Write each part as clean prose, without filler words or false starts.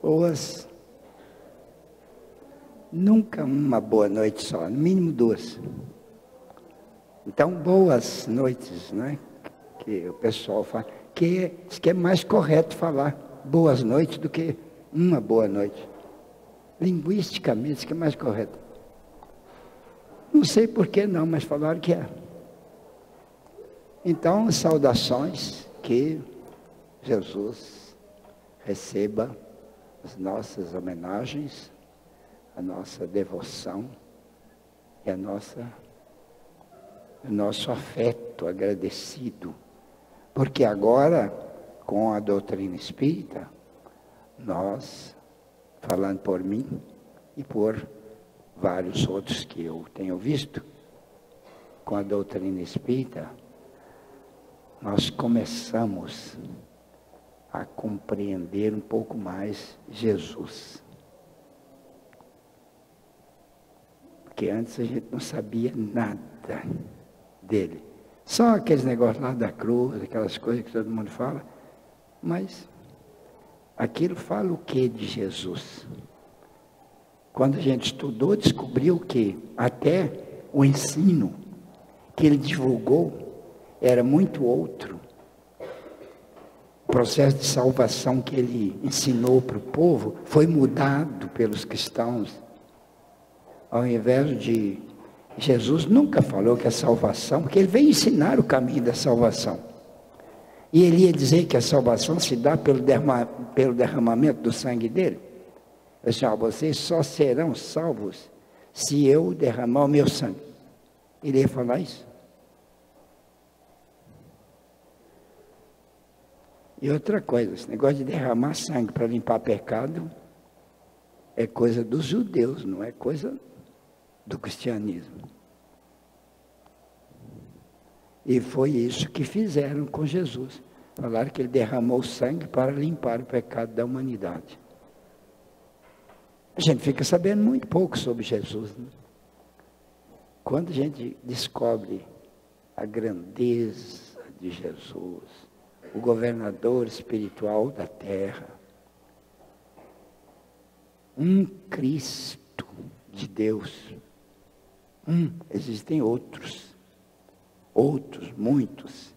boas, nunca uma boa noite só, no mínimo duas. Então, boas noites, né? Que o pessoal fala, que é mais correto falar boas noites do que uma boa noite. Linguisticamente, isso que é mais correto. Não sei por que não, mas falaram que é. Então, saudações, que Jesus receba as nossas homenagens, a nossa devoção e o nosso afeto agradecido. Porque agora, com a doutrina espírita, nós, falando por mim e por vários outros que eu tenho visto, com a doutrina espírita, nós começamos a compreender um pouco mais Jesus. Porque antes a gente não sabia nada dele. Só aqueles negócios lá da cruz, aquelas coisas que todo mundo fala. Mas aquilo fala o que de Jesus? Quando a gente estudou, descobriu que até o ensino que ele divulgou era muito outro. O processo de salvação que ele ensinou para o povo foi mudado pelos cristãos. Ao invés de... Jesus nunca falou que a salvação, porque ele veio ensinar o caminho da salvação. E ele ia dizer que a salvação se dá pelo derramamento do sangue dele. Ele disse, vocês só serão salvos se eu derramar o meu sangue. Ele ia falar isso. E outra coisa, esse negócio de derramar sangue para limpar pecado é coisa dos judeus, não é coisa do cristianismo. E foi isso que fizeram com Jesus. Falaram que ele derramou sangue para limpar o pecado da humanidade. A gente fica sabendo muito pouco sobre Jesus, né? Quando a gente descobre a grandeza de Jesus, o governador espiritual da terra, um Cristo de Deus, existem outros, muitos,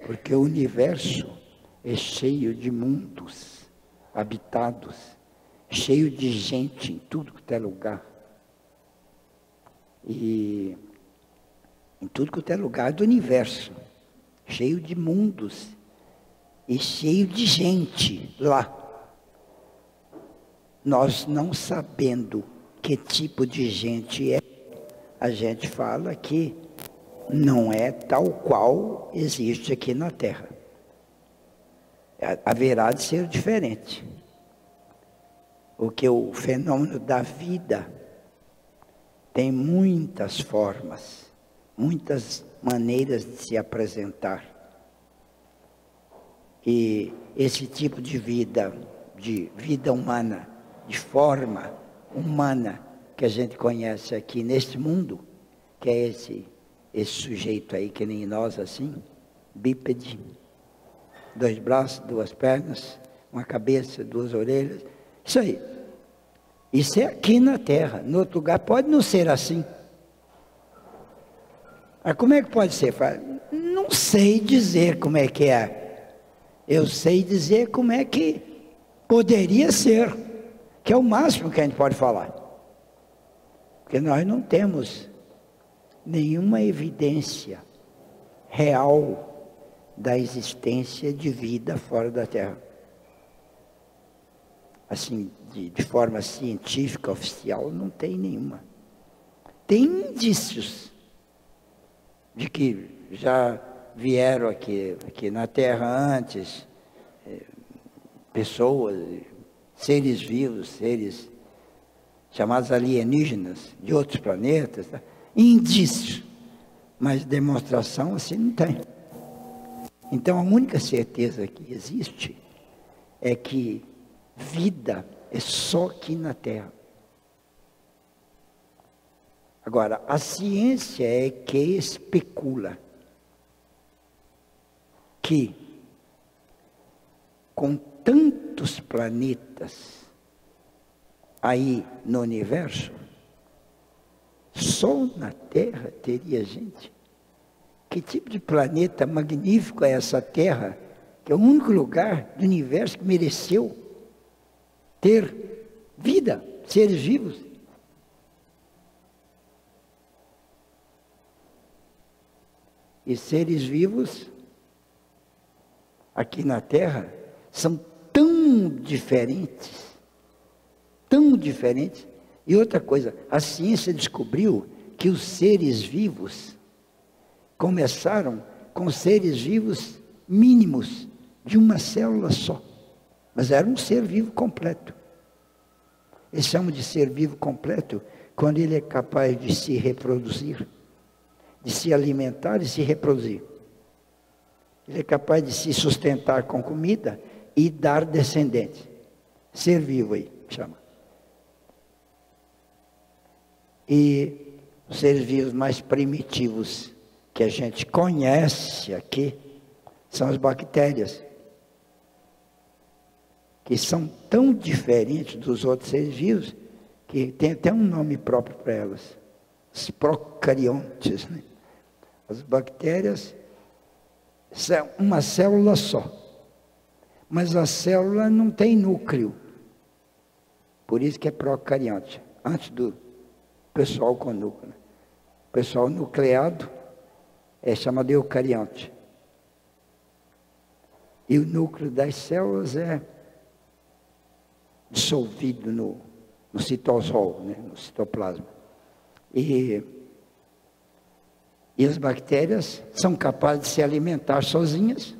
porque o universo é cheio de mundos habitados, cheio de gente em tudo quanto é lugar. E em tudo quanto é lugar do universo, cheio de mundos e cheio de gente lá. Nós não sabendo que tipo de gente é, a gente fala que não é tal qual existe aqui na Terra. Haverá de ser diferente. Porque o fenômeno da vida tem muitas formas, muitas maneiras de se apresentar. E esse tipo de vida humana, de forma humana, que a gente conhece aqui neste mundo, que é esse sujeito aí, que nem nós assim, bípede, 2 braços, 2 pernas, uma cabeça, 2 orelhas, isso aí. Isso é aqui na Terra. No outro lugar pode não ser assim. Mas como é que pode ser? Não sei dizer como é que é. Eu sei dizer como é que poderia ser, que é o máximo que a gente pode falar. Porque nós não temos nenhuma evidência real da existência de vida fora da Terra. Assim, de forma científica, oficial, não tem nenhuma. Tem indícios de que já vieram aqui na Terra antes, pessoas, seres vivos, seres chamados alienígenas, de outros planetas, tá? Indícios, mas demonstração assim não tem. Então a única certeza que existe é que vida é só aqui na Terra. Agora, a ciência é que especula que com tantos planetas aí no universo, só na Terra teria gente. Que tipo de planeta magnífico é essa Terra, que é o único lugar do universo que mereceu ter vida, seres vivos. E seres vivos, aqui na Terra, são tão diferentes. E outra coisa, a ciência descobriu que os seres vivos começaram com seres vivos mínimos, de uma célula só. Mas era um ser vivo completo. Eles chamam de ser vivo completo quando ele é capaz de se reproduzir, de se alimentar e se reproduzir. Ele é capaz de se sustentar com comida e dar descendentes. Ser vivo aí, chama. E os seres vivos mais primitivos que a gente conhece aqui são as bactérias, que são tão diferentes dos outros seres vivos que tem até um nome próprio para elas, os procariontes, né? As bactérias são uma célula só, mas a célula não tem núcleo, por isso que é procarionte, antes do pessoal com núcleo. O pessoal nucleado é chamado eucarionte. E o núcleo das células é dissolvido no citosol, né, no citoplasma. E as bactérias são capazes de se alimentar sozinhas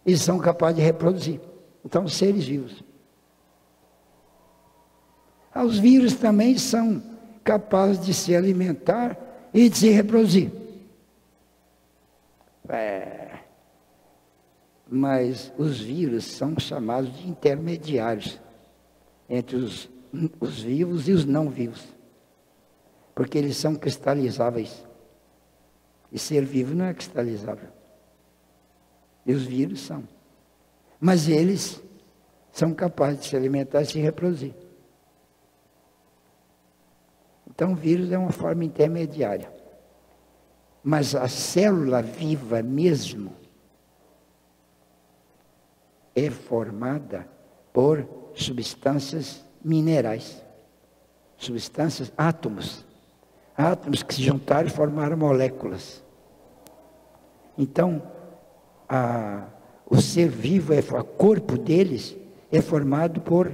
e são capazes de reproduzir. Então, seres vivos. Os vírus também são capazes de se alimentar e de se reproduzir. Mas os vírus são chamados de intermediários entre os vivos e os não vivos, porque eles são cristalizáveis. E ser vivo não é cristalizável. E os vírus são. Mas eles são capazes de se alimentar e se reproduzir. Então, o vírus é uma forma intermediária. Mas a célula viva mesmo é formada por substâncias minerais. Substâncias, átomos. Átomos que se juntaram e formaram moléculas. Então, o ser vivo, o corpo deles é formado por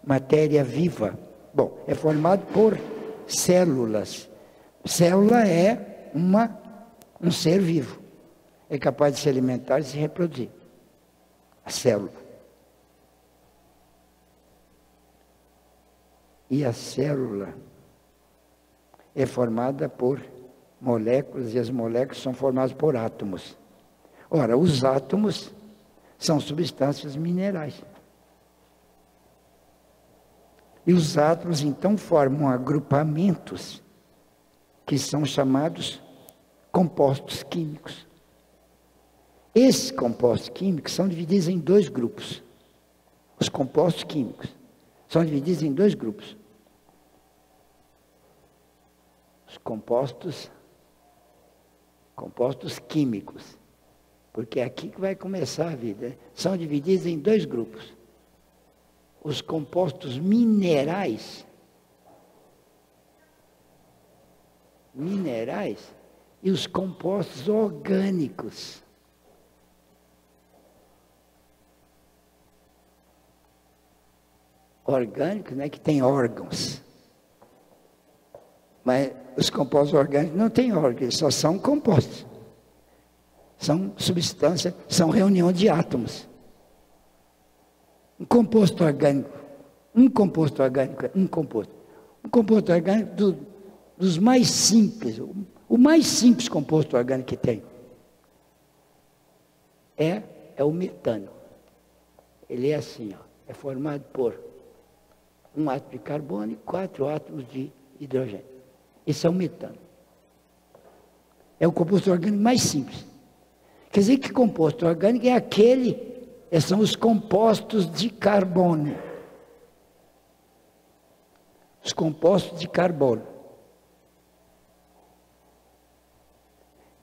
matéria viva. Bom, é formado por células. Célula é um ser vivo. É capaz de se alimentar e se reproduzir. A célula. E a célula é formada por moléculas, e as moléculas são formadas por átomos. Ora, os átomos são substâncias minerais. E os átomos, então, formam agrupamentos que são chamados compostos químicos. Esses compostos químicos são divididos em dois grupos. Os compostos químicos são divididos em dois grupos. Os compostos químicos, porque é aqui que vai começar a vida, são divididos em dois grupos. Os compostos minerais e os compostos orgânicos. Orgânicos, né, que tem órgãos. Mas os compostos orgânicos não têm órgãos, eles só são compostos. São substâncias, são reunião de átomos. Um composto orgânico dos mais simples, o mais simples composto orgânico que tem é o metano. Ele é assim, ó, é formado por um átomo de carbono e 4 átomos de hidrogênio. Esse é o metano. É o composto orgânico mais simples. Quer dizer que composto orgânico é aquele são os compostos de carbono. Os compostos de carbono.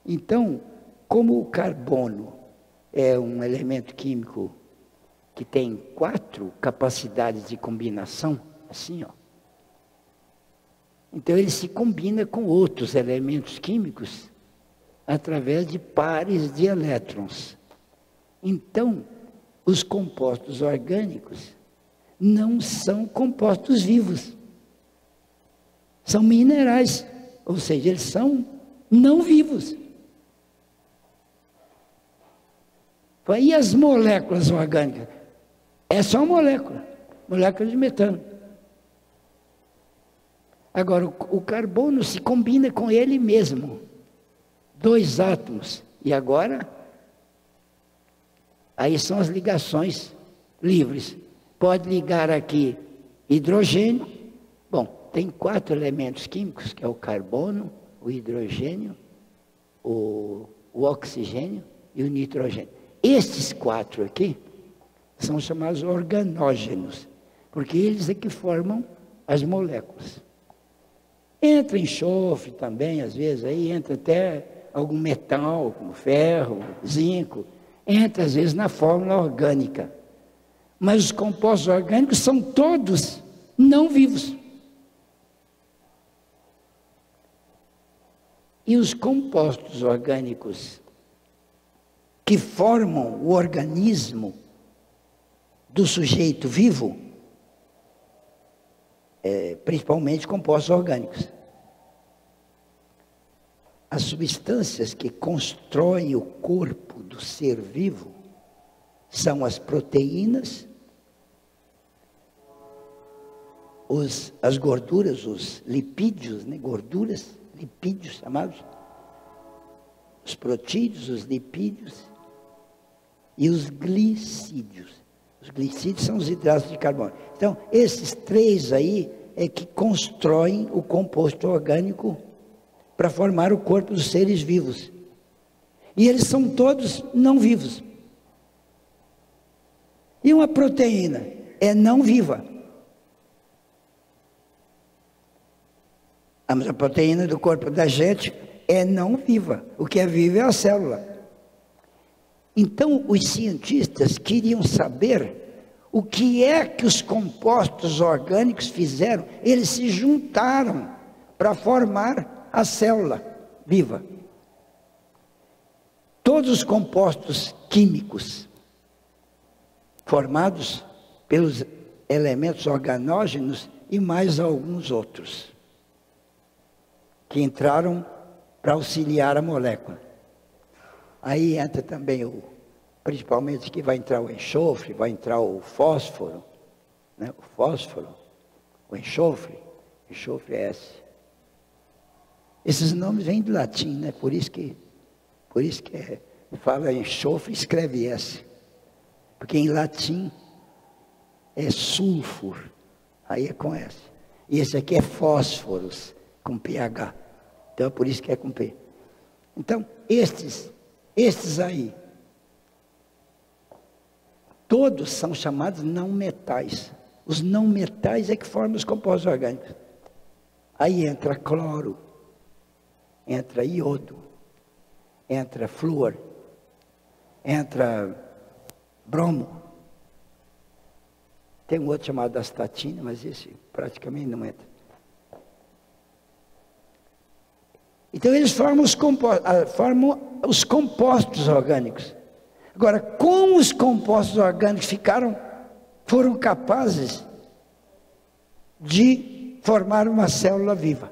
Então, como o carbono é um elemento químico que tem 4 capacidades de combinação, assim, ó. Então ele se combina com outros elementos químicos através de pares de elétrons. Então, os compostos orgânicos não são compostos vivos. São minerais, ou seja, eles são não vivos. E as moléculas orgânicas? É só molécula de metano. Agora, o carbono se combina com ele mesmo. 2 átomos. E agora, aí são as ligações livres. Pode ligar aqui hidrogênio. Bom, tem 4 elementos químicos, que é o carbono, o hidrogênio, o oxigênio e o nitrogênio. Estes 4 aqui são chamados organógenos, porque eles é que formam as moléculas. Entra enxofre também, às vezes, aí entra até algum metal, como ferro, zinco, entra às vezes na fórmula orgânica. Mas os compostos orgânicos são todos não vivos. E os compostos orgânicos que formam o organismo do sujeito vivo, principalmente compostos orgânicos. As substâncias que constroem o corpo do ser vivo são as proteínas, as gorduras, os lipídios, né? Gorduras, lipídios chamados, os protídeos, os lipídios e os glicídios. Os glicídios são os hidratos de carbono. Então, esses 3 aí é que constroem o composto orgânico para formar o corpo dos seres vivos. E eles são todos não vivos. E uma proteína é não viva. Mas a proteína do corpo da gente é não viva. O que é vivo é a célula. Então, os cientistas queriam saber o que é que os compostos orgânicos fizeram. Eles se juntaram para formar a célula viva. Todos os compostos químicos formados pelos elementos organógenos e mais alguns outros que entraram para auxiliar a molécula. Aí entra também principalmente que vai entrar o enxofre, vai entrar o fósforo, né? O enxofre é S. Esses nomes vêm do latim, né? Por isso que fala enxofre, escreve S. Porque em latim é sulfur, aí é com S. E esse aqui é fósforos, com PH. Então é por isso que é com P. Então, estes aí, todos são chamados não metais. Os não metais é que formam os compostos orgânicos. Aí entra cloro, entra iodo, entra flúor, entra bromo. Tem um outro chamado astatina, mas esse praticamente não entra. Então eles formam os compostos orgânicos. Agora, como os compostos orgânicos foram capazes de formar uma célula viva?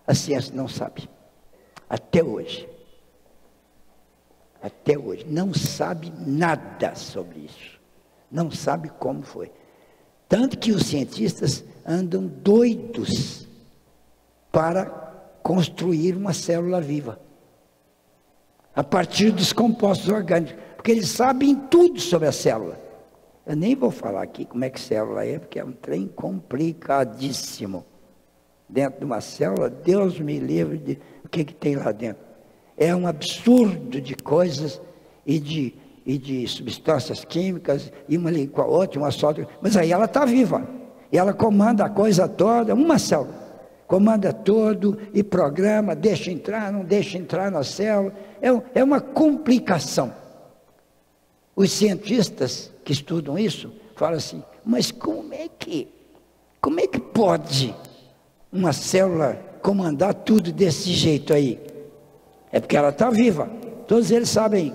A ciência não sabe. Até hoje. Até hoje. Não sabe nada sobre isso. Não sabe como foi. Tanto que os cientistas andam doidos para construir uma célula viva. A partir dos compostos orgânicos. Porque eles sabem tudo sobre a célula. Eu nem vou falar aqui como é que célula é, porque é um trem complicadíssimo. Dentro de uma célula, Deus me livre de o que tem lá dentro. É um absurdo de coisas e e de substâncias químicas, e uma liga com a outra, uma solta, mas aí ela está viva, e ela comanda a coisa toda, uma célula, comanda tudo, e programa, deixa entrar, não deixa entrar na célula, é uma complicação. Os cientistas que estudam isso, falam assim, mas como é que pode uma célula comandar tudo desse jeito aí? É porque ela está viva, todos eles sabem.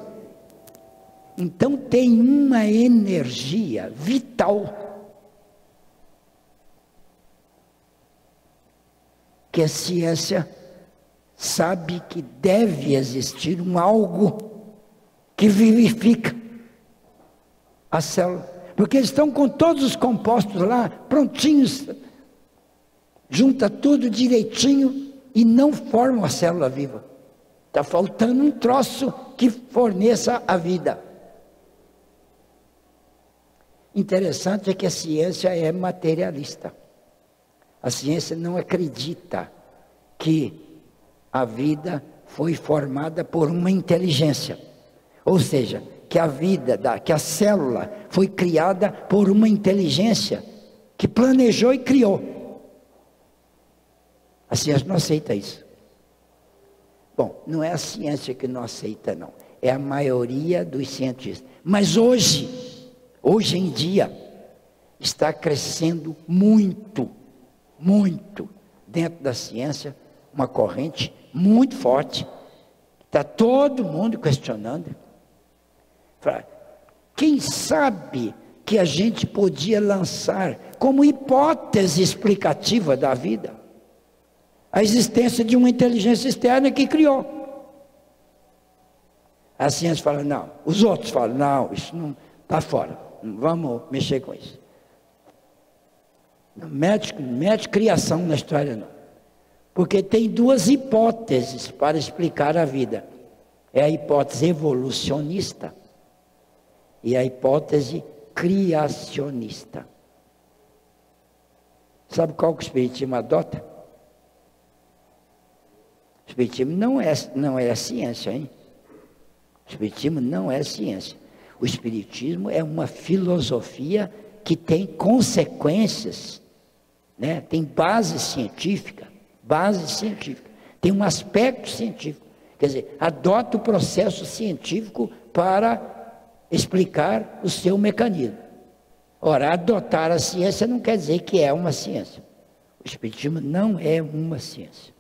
Então tem uma energia vital que a ciência sabe que deve existir um algo que vivifica a célula, porque eles estão com todos os compostos lá, prontinhos, junta tudo direitinho e não formam a célula viva. Está faltando um troço que forneça a vida. Interessante é que a ciência é materialista. A ciência não acredita que a vida foi formada por uma inteligência. Ou seja, que a vida, que a célula foi criada por uma inteligência que planejou e criou. A ciência não aceita isso. Bom, não é a ciência que não aceita, não. É a maioria dos cientistas. Mas hoje em dia, está crescendo muito dentro da ciência, uma corrente muito forte. Está todo mundo questionando. Quem sabe que a gente podia lançar como hipótese explicativa da vida a existência de uma inteligência externa que criou. A ciência fala, não. Os outros falam, não, isso não está fora. Não vamos mexer com isso. Não mete criação na história, não. Porque tem duas hipóteses para explicar a vida. É a hipótese evolucionista e a hipótese criacionista. Sabe qual que o Espiritismo adota? O Espiritismo não é ciência, hein? O Espiritismo não é ciência. O Espiritismo é uma filosofia que tem consequências, né? Tem base científica, tem um aspecto científico, quer dizer, adota o processo científico para explicar o seu mecanismo. Ora, adotar a ciência não quer dizer que é uma ciência. O Espiritismo não é uma ciência.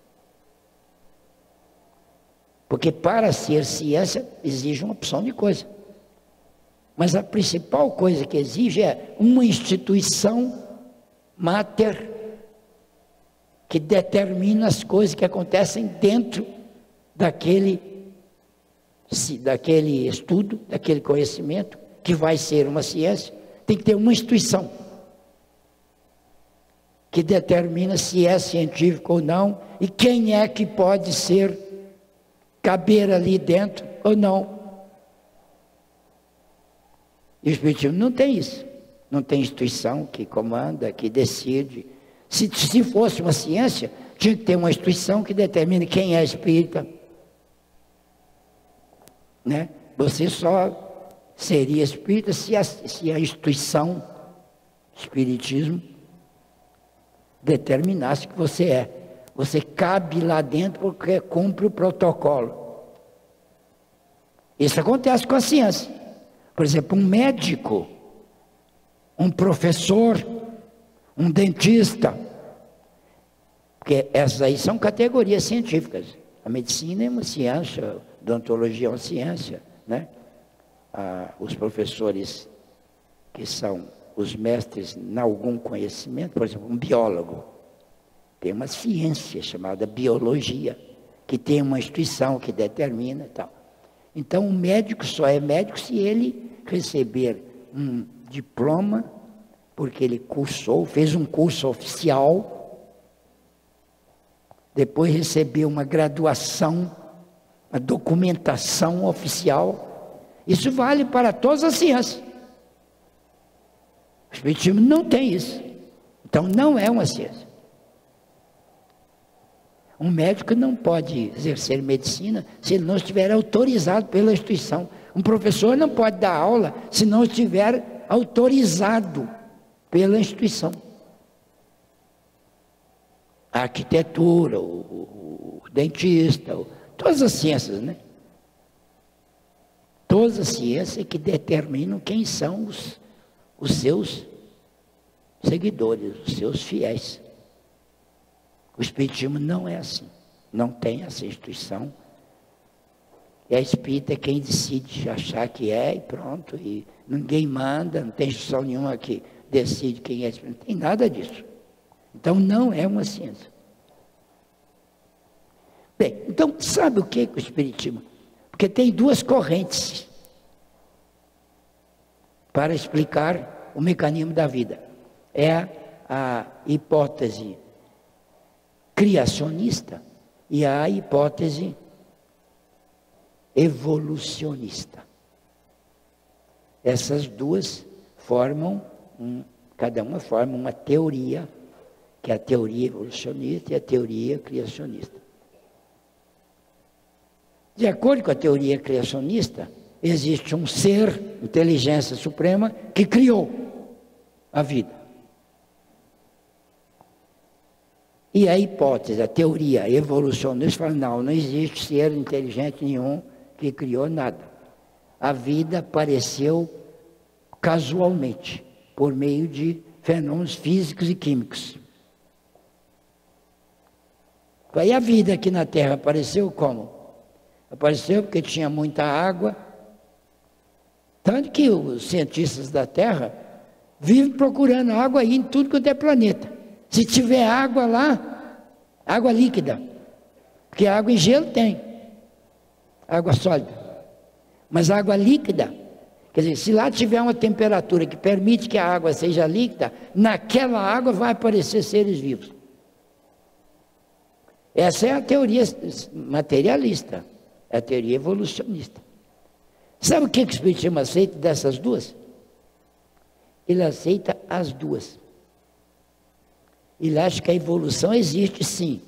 Porque para ser ciência exige uma opção de coisa. Mas a principal coisa que exige é uma instituição mater que determina as coisas que acontecem dentro daquele estudo, daquele conhecimento, que vai ser uma ciência. Tem que ter uma instituição que determina se é científico ou não, e quem é que pode caber ali dentro ou não. E o Espiritismo não tem isso. Não tem instituição que comanda, que decide. Se fosse uma ciência, tinha que ter uma instituição que determine quem é espírita. Né? Você só seria espírita se a instituição Espiritismo determinasse que você é. Você cabe lá dentro porque cumpre o protocolo. Isso acontece com a ciência. Por exemplo, um médico, um professor, um dentista, porque essas aí são categorias científicas. A medicina é uma ciência, a odontologia é uma ciência, né? Os professores que são os mestres em algum conhecimento, por exemplo, um biólogo, tem uma ciência chamada biologia, que tem uma instituição que determina e tal. Então, o médico só é médico se ele receber um diploma, porque ele fez um curso oficial, depois recebeu uma graduação, uma documentação oficial. Isso vale para todas as ciências. O Espiritismo não tem isso. Então, não é uma ciência. Um médico não pode exercer medicina se ele não estiver autorizado pela instituição. Um professor não pode dar aula se não estiver autorizado pela instituição. A arquitetura, o dentista, todas as ciências, né? Todas as ciências que determinam quem são os seus seguidores, os seus fiéis. O Espiritismo não é assim. Não tem essa instituição. E a espírita é quem decide achar que é e pronto. E ninguém manda, não tem instituição nenhuma que decide quem é espírita. Não tem nada disso. Então não é uma ciência. Bem, então sabe o que é o Espiritismo? Porque tem duas correntes para explicar o mecanismo da vida. É a hipótese criacionista e a hipótese evolucionista. Essas duas formam, cada uma forma uma teoria, que é a teoria evolucionista e a teoria criacionista. De acordo com a teoria criacionista, existe um ser, inteligência suprema, que criou a vida. E a hipótese, a teoria evolucionista fala, não existe ser inteligente nenhum que criou nada. A vida apareceu casualmente, por meio de fenômenos físicos e químicos. Aí a vida aqui na Terra apareceu como? Apareceu porque tinha muita água, tanto que os cientistas da Terra vivem procurando água aí em tudo quanto é planeta. Se tiver água lá, água líquida, porque água em gelo tem, água sólida, mas água líquida, quer dizer, se lá tiver uma temperatura que permite que a água seja líquida, naquela água vai aparecer seres vivos. Essa é a teoria materialista, é a teoria evolucionista. Sabe o que o Espiritismo aceita dessas duas? Ele aceita as duas. Ele acha que a evolução existe sim,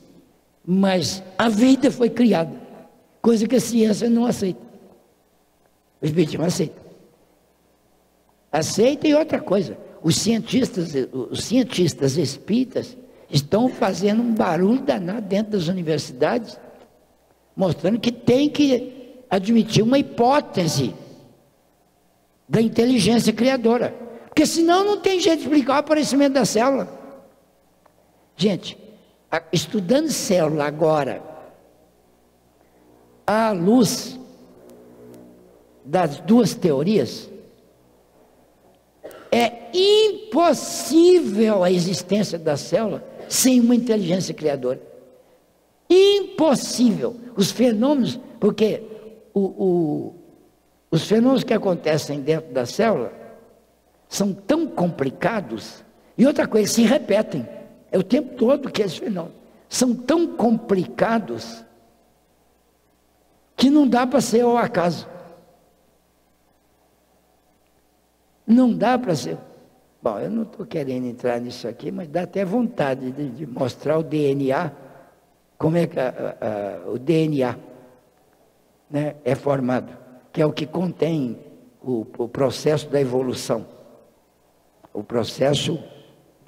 mas a vida foi criada, coisa que a ciência não aceita. O Espiritismo aceita. Aceita e outra coisa, os cientistas espíritas estão fazendo um barulho danado dentro das universidades, mostrando que tem que admitir uma hipótese da inteligência criadora, porque senão não tem jeito de explicar o aparecimento da célula. Gente, estudando célula agora, à luz das duas teorias, é impossível a existência da célula sem uma inteligência criadora. Impossível. Os fenômenos, porque os fenômenos que acontecem dentro da célula são tão complicados, e outra coisa, se repetem. É o tempo todo que esses fenômenos são tão complicados que não dá para ser ao acaso. Não dá para ser. Bom, eu não estou querendo entrar nisso aqui, mas dá até vontade de mostrar o DNA, como é que o DNA, né, é formado, que é o que contém o processo da evolução, o processo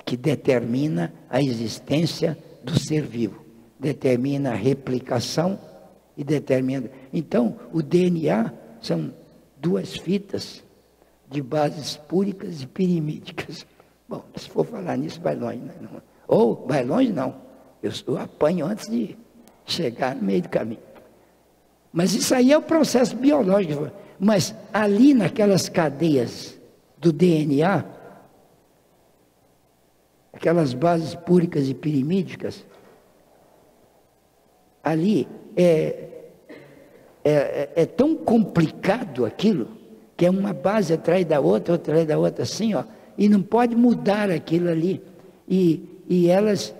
que determina a existência do ser vivo, determina a replicação e determina... Então, o DNA são duas fitas de bases púricas e pirimídicas. Bom, se for falar nisso, vai longe, né? Ou, vai longe não, eu apanho antes de chegar no meio do caminho. Mas isso aí é o processo biológico, mas ali naquelas cadeias do DNA, aquelas bases púricas e pirimídicas, ali é tão complicado aquilo, que é uma base atrás da outra assim, ó, e não pode mudar aquilo ali, e elas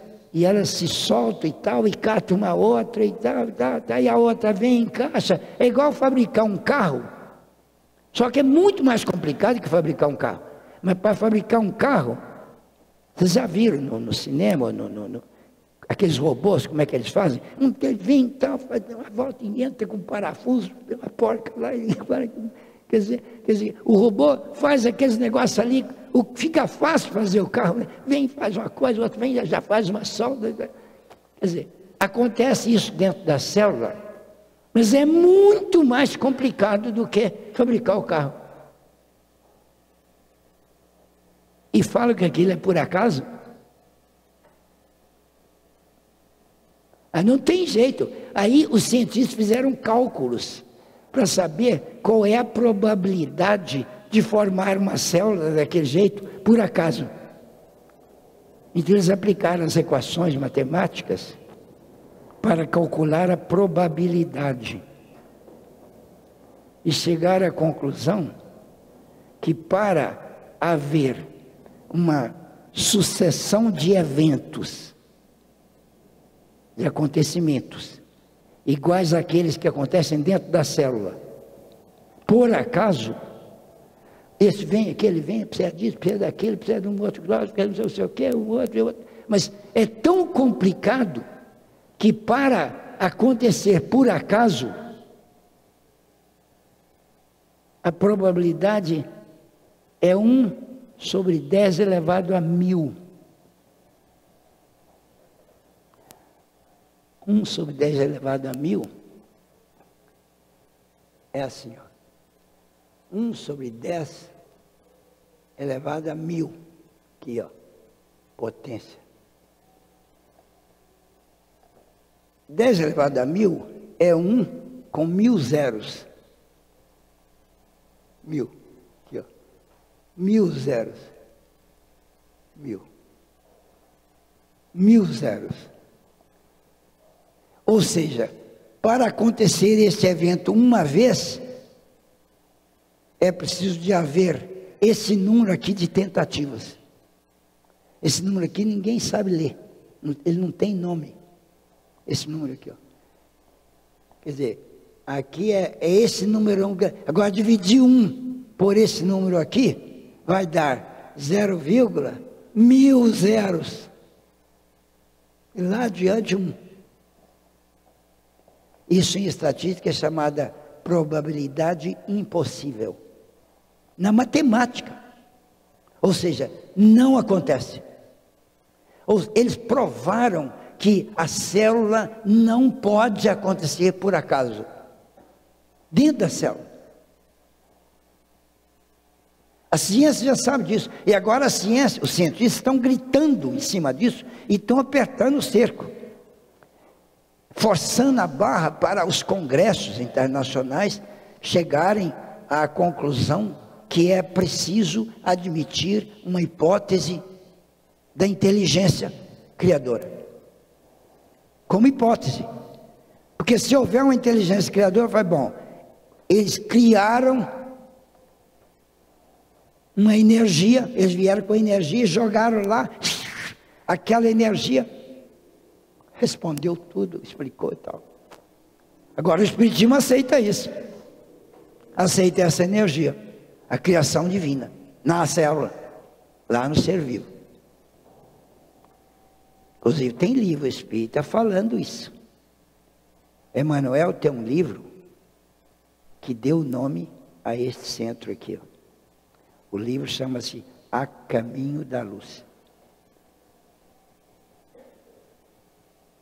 se soltam e tal, e catam uma outra e tal, e a outra vem e encaixa, é igual fabricar um carro, só que é muito mais complicado que fabricar um carro, mas para fabricar um carro, vocês já viram no cinema, aqueles robôs, como é que eles fazem? Ele vem e tal, faz uma volta e entra com um parafuso, uma porca lá, Quer dizer, o robô faz aqueles negócios ali, fica fácil fazer o carro, né? Vem, faz uma coisa, o outro vem, já faz uma solda. Quer dizer, acontece isso dentro da célula, mas é muito mais complicado do que fabricar o carro. E fala que aquilo é por acaso? Não tem jeito. Aí os cientistas fizeram cálculos para saber qual é a probabilidade de formar uma célula daquele jeito, por acaso. Então eles aplicaram as equações matemáticas para calcular a probabilidade. E chegaram à conclusão que para haver uma sucessão de eventos, de acontecimentos, iguais àqueles que acontecem dentro da célula, por acaso, esse vem, aquele vem, precisa disso, precisa daquele, precisa de um outro, precisa não sei o que, o outro, mas é tão complicado que para acontecer por acaso, a probabilidade é 1/10 elevado a 1000. 1/10 elevado a 1000 é assim, ó. 1/10 elevado a 1000. Aqui, ó. Potência. 10 elevado a 1000 é 1 com 1000 zeros. 1000. Aqui, ó. 1000 zeros. 1000. 1000 zeros. Ou seja, para acontecer este evento uma vez, é preciso de haver esse número aqui de tentativas. Esse número aqui ninguém sabe ler. Ele não tem nome. Esse número aqui, ó. Quer dizer, aqui é esse número. Agora, dividir 1 por esse número aqui, vai dar 0,1000 zeros. E lá adiante 1. Isso em estatística é chamada probabilidade impossível. Na matemática. Ou seja, não acontece. Eles provaram que a célula não pode acontecer por acaso. Dentro da célula. A ciência já sabe disso. E agora a ciência, os cientistas estão gritando em cima disso e estão apertando o cerco. Forçando a barra para os congressos internacionais chegarem à conclusão que é preciso admitir uma hipótese da inteligência criadora. Como hipótese. Porque se houver uma inteligência criadora, vai bom, eles criaram uma energia, eles vieram com energia e jogaram lá, aquela energia respondeu tudo, explicou e tal. Agora o Espiritismo aceita isso. Aceita essa energia, a criação divina, na célula, lá no ser vivo. Inclusive tem livro espírita falando isso. Emmanuel tem um livro que deu nome a este centro aqui, ó. O livro chama-se A Caminho da Luz.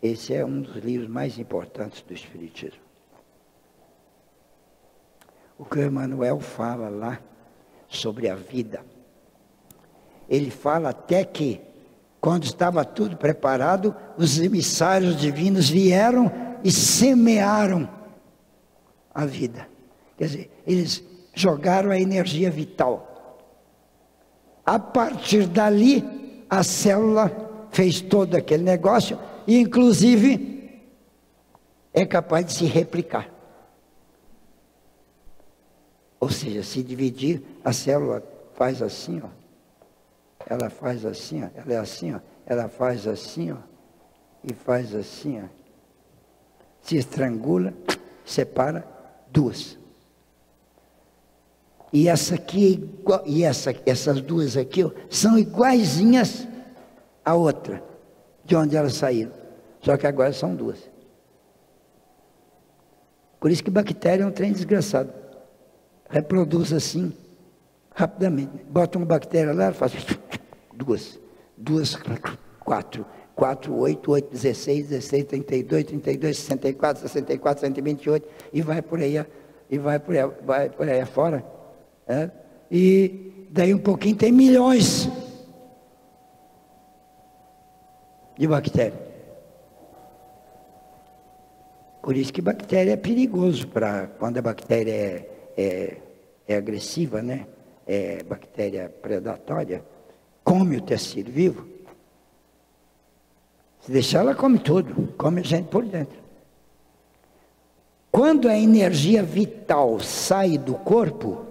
Esse é um dos livros mais importantes do Espiritismo. O que o Emmanuel fala lá sobre a vida, ele fala até que, quando estava tudo preparado, os emissários divinos vieram e semearam a vida. Quer dizer, eles jogaram a energia vital. A partir dali, a célula fez todo aquele negócio e, inclusive, é capaz de se replicar. Ou seja, se dividir, a célula faz assim, ó. Ela faz assim, ó. Ela é assim, ó. Ela faz assim, ó. E faz assim, ó. Se estrangula, separa duas. E essa aqui é igual, e essas duas aqui, ó, são iguaizinhas à outra, de onde elas saíram. Só que agora são duas. Por isso que bactéria é um trem desgraçado. reproduz assim, rapidamente. Bota uma bactéria lá, faz duas, 4, 8, 16, 32, 64, 128, e vai por aí afora. Né? E daí um pouquinho tem milhões de bactérias. Por isso que bactéria é perigoso, quando a bactéria é agressiva, né? É bactéria predatória, come o tecido vivo. Se deixar, ela come tudo, come a gente por dentro. Quando a energia vital sai do corpo,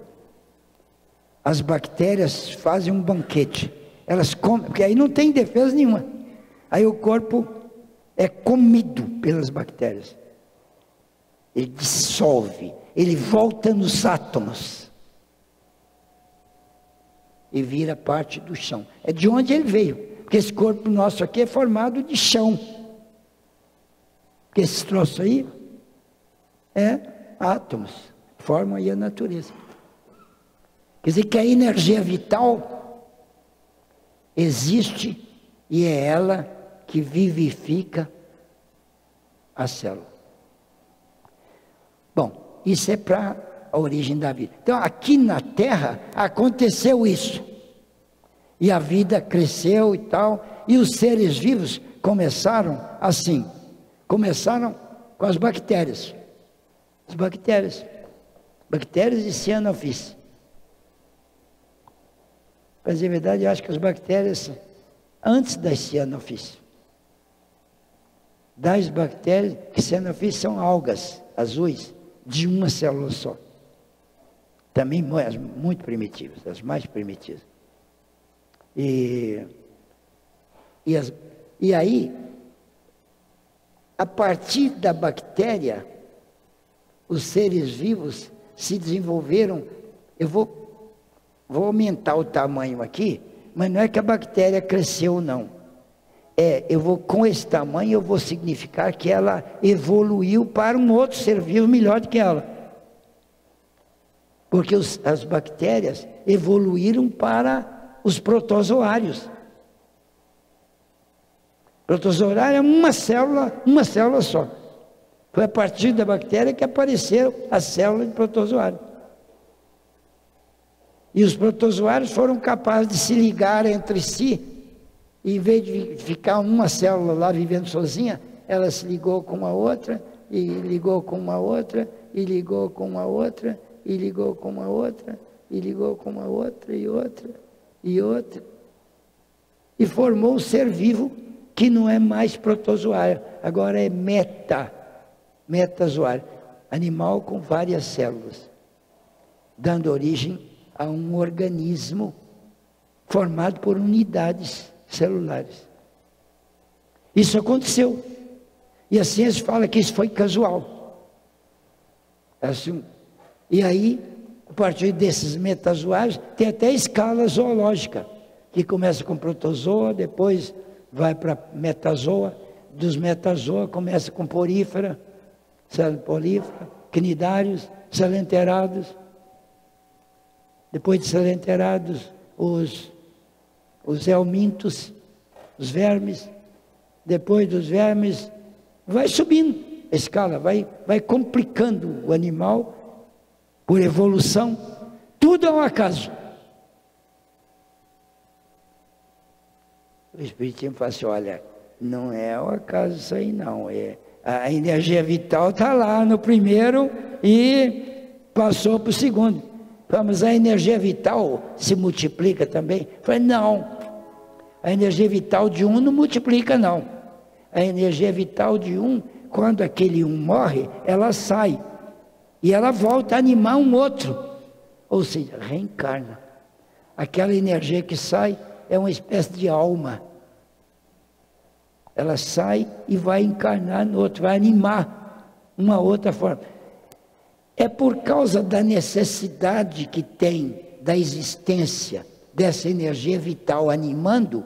as bactérias fazem um banquete. Elas comem, porque aí não tem defesa nenhuma. Aí o corpo é comido pelas bactérias. Ele dissolve, ele volta nos átomos e vira parte do chão. É de onde ele veio, porque esse corpo nosso aqui é formado de chão. Porque esse troço aí é átomos, formam aí a natureza. Quer dizer que a energia vital existe e é ela que vivifica a célula. Bom, isso é para a origem da vida. Então, aqui na Terra aconteceu isso. E a vida cresceu e tal. E os seres vivos começaram assim. Começaram com as bactérias. As bactérias. Bactérias de cianofis. Para dizer a verdade, eu acho que as bactérias, antes das cianofis. Das bactérias, que cianofis são algas azuis, de uma célula só. Também muito primitivas, as mais primitivas. E aí, a partir da bactéria, os seres vivos se desenvolveram. Eu vou aumentar o tamanho aqui, mas não é que a bactéria cresceu, não. Com esse tamanho, eu vou significar que ela evoluiu para um outro ser vivo melhor do que ela. Porque as bactérias evoluíram para os protozoários. Protozoário é uma célula só. Foi a partir da bactéria que apareceu a célula de protozoário. E os protozoários foram capazes de se ligar entre si. Em vez de ficar uma célula lá vivendo sozinha, ela se ligou com uma outra, e ligou com uma outra, e ligou com uma outra, e ligou com uma outra, e ligou com uma outra, e outra, e outra. E formou um ser vivo que não é mais protozoário, agora é metazoário. Animal com várias células, dando origem a um organismo formado por unidades celulares. Isso aconteceu. E a ciência fala que isso foi casual. Assim, e aí, a partir desses metazoários, tem até escala zoológica, que começa com protozoa, depois vai para metazoa, dos metazoa começa com porífera, cnidários, selenterados. Depois de selenterados, os helmintos, os vermes. Depois dos vermes, vai subindo a escala, vai complicando o animal por evolução. Tudo é um acaso. O Espiritismo fala assim, olha, não é um acaso isso aí não, a energia vital está lá no primeiro e passou para o segundo. Mas a energia vital se multiplica também? Falei, não. A energia vital de um não multiplica, não. A energia vital de um, quando aquele um morre, ela sai. E ela volta a animar um outro. Ou seja, reencarna. Aquela energia que sai é uma espécie de alma. Ela sai e vai encarnar no outro, vai animar uma outra forma. É por causa da necessidade que tem da existência dessa energia vital animando,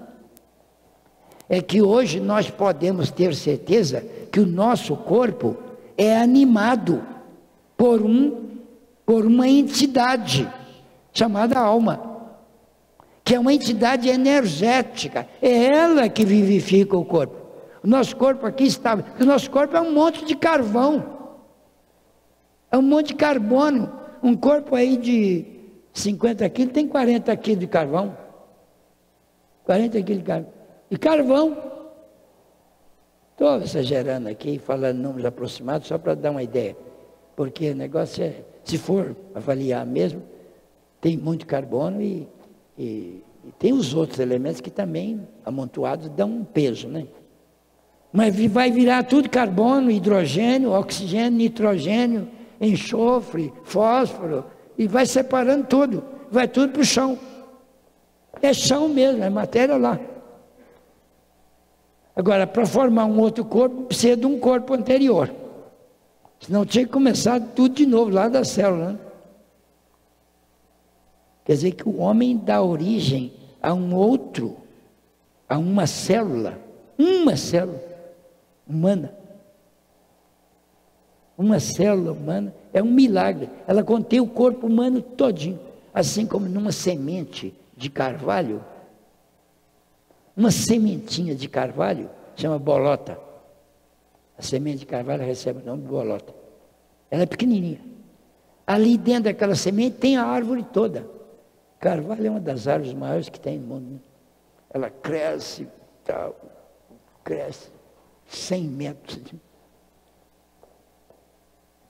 é que hoje nós podemos ter certeza que o nosso corpo é animado por por uma entidade chamada alma, que é uma entidade energética, é ela que vivifica o corpo. O nosso corpo aqui está, o nosso corpo é um monte de carvão, é um monte de carbono. Um corpo aí de 50 quilos tem 40 quilos de carvão, 40 quilos de carvão, e carvão. Estou exagerando aqui, falando números aproximados, só para dar uma ideia, porque o negócio é, se for avaliar mesmo, tem muito carbono e tem os outros elementos que também, amontoados, dão um peso, né? Mas vai virar tudo carbono, hidrogênio, oxigênio, nitrogênio, enxofre, fósforo, e vai separando tudo, vai tudo para o chão. É chão mesmo, é matéria lá. Agora, para formar um outro corpo, precisa de um corpo anterior. Senão tinha que começar tudo de novo, lá da célula, né? Quer dizer que o homem dá origem a um outro, a uma célula humana. Uma célula humana é um milagre. Ela contém o corpo humano todinho. Assim como numa semente de carvalho, uma sementinha de carvalho chama bolota. A semente de carvalho recebe o nome de bolota. Ela é pequenininha. Ali dentro daquela semente tem a árvore toda. Carvalho é uma das árvores maiores que tem no mundo, né? Ela cresce, tal, cresce 100 metros de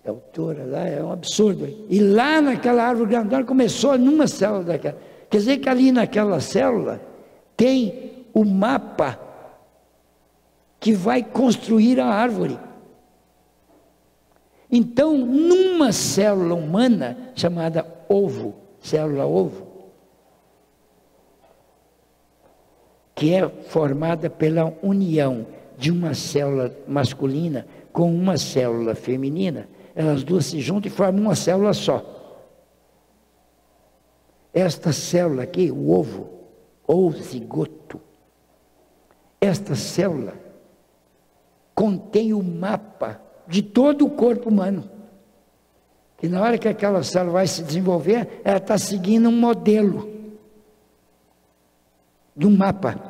altura, lá é um absurdo. E lá naquela árvore grandona começou numa célula daquela. Quer dizer que ali naquela célula tem o mapa que vai construir a árvore. Então, numa célula humana chamada ovo, célula ovo, que é formada pela união de uma célula masculina com uma célula feminina, elas duas se juntam e formam uma célula só. Esta célula aqui, o ovo, ou zigoto, esta célula contém o mapa de todo o corpo humano. E na hora que aquela célula vai se desenvolver, ela está seguindo um modelo de um mapa.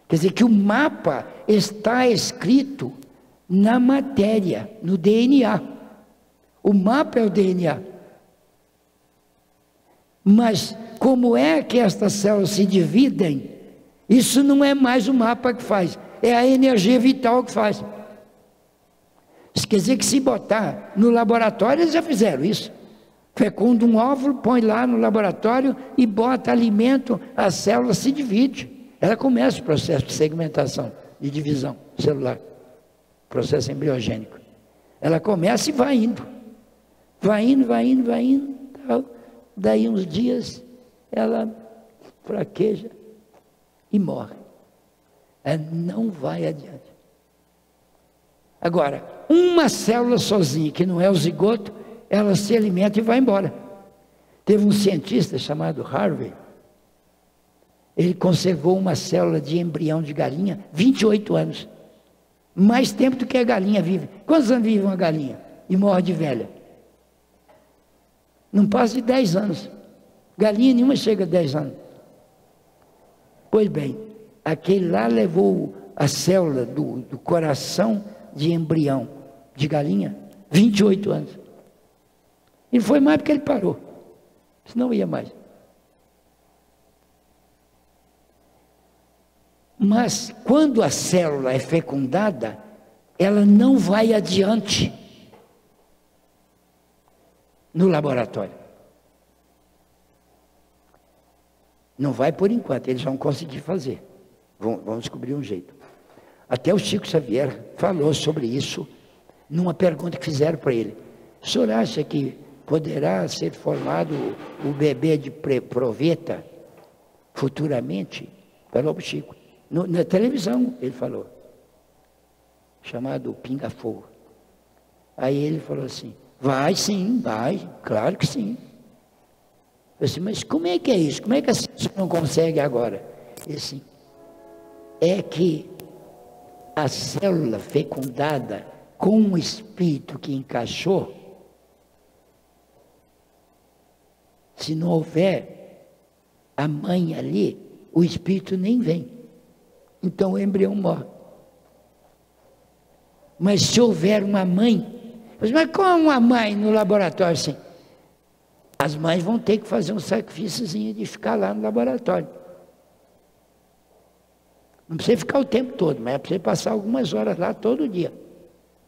Quer dizer que o mapa está escrito na matéria, no DNA. O mapa é o DNA. Mas como é que estas células se dividem? Isso não é mais o mapa que faz, é a energia vital que faz. Isso quer dizer que se botar no laboratório, eles já fizeram isso. Fecunda um óvulo, põe lá no laboratório e bota alimento, a célula se divide. Ela começa o processo de segmentação, de divisão celular, processo embriogênico. Ela começa e vai indo. Vai indo, tal. Daí uns dias ela fraqueja e morre. Ela não vai adiante. Agora, uma célula sozinha, que não é o zigoto, ela se alimenta e vai embora. Teve um cientista chamado Harvey, ele conservou uma célula de embrião de galinha 28 anos. Mais tempo do que a galinha vive. Quantos anos vive uma galinha? E morre de velha? Não passa de 10 anos. Galinha nenhuma chega a 10 anos. Pois bem, aquele lá levou a célula do coração de embrião de galinha 28 anos. E foi mais porque ele parou. Senão ia mais. Mas quando a célula é fecundada, ela não vai adiante no laboratório. Não vai por enquanto, eles vão conseguir fazer. Vão descobrir um jeito. Até o Chico Xavier falou sobre isso numa pergunta que fizeram para ele. O senhor acha que poderá ser formado o bebê de proveta futuramente? Falou para o Chico. Na televisão, ele falou, chamado Pinga Fogo. Aí ele falou assim, vai sim, vai, claro que sim. Eu disse, mas como é que é isso? Como é que a ciência não consegue agora? Ele disse, é que a célula fecundada com o espírito que encaixou, Se não houver a mãe ali, o espírito nem vem. Então o embrião morre. Mas se houver uma mãe, mas como uma mãe no laboratório assim? As mães vão ter que fazer um sacrifíciozinho de ficar lá no laboratório. Não precisa ficar o tempo todo, mas é para você passar algumas horas lá todo dia.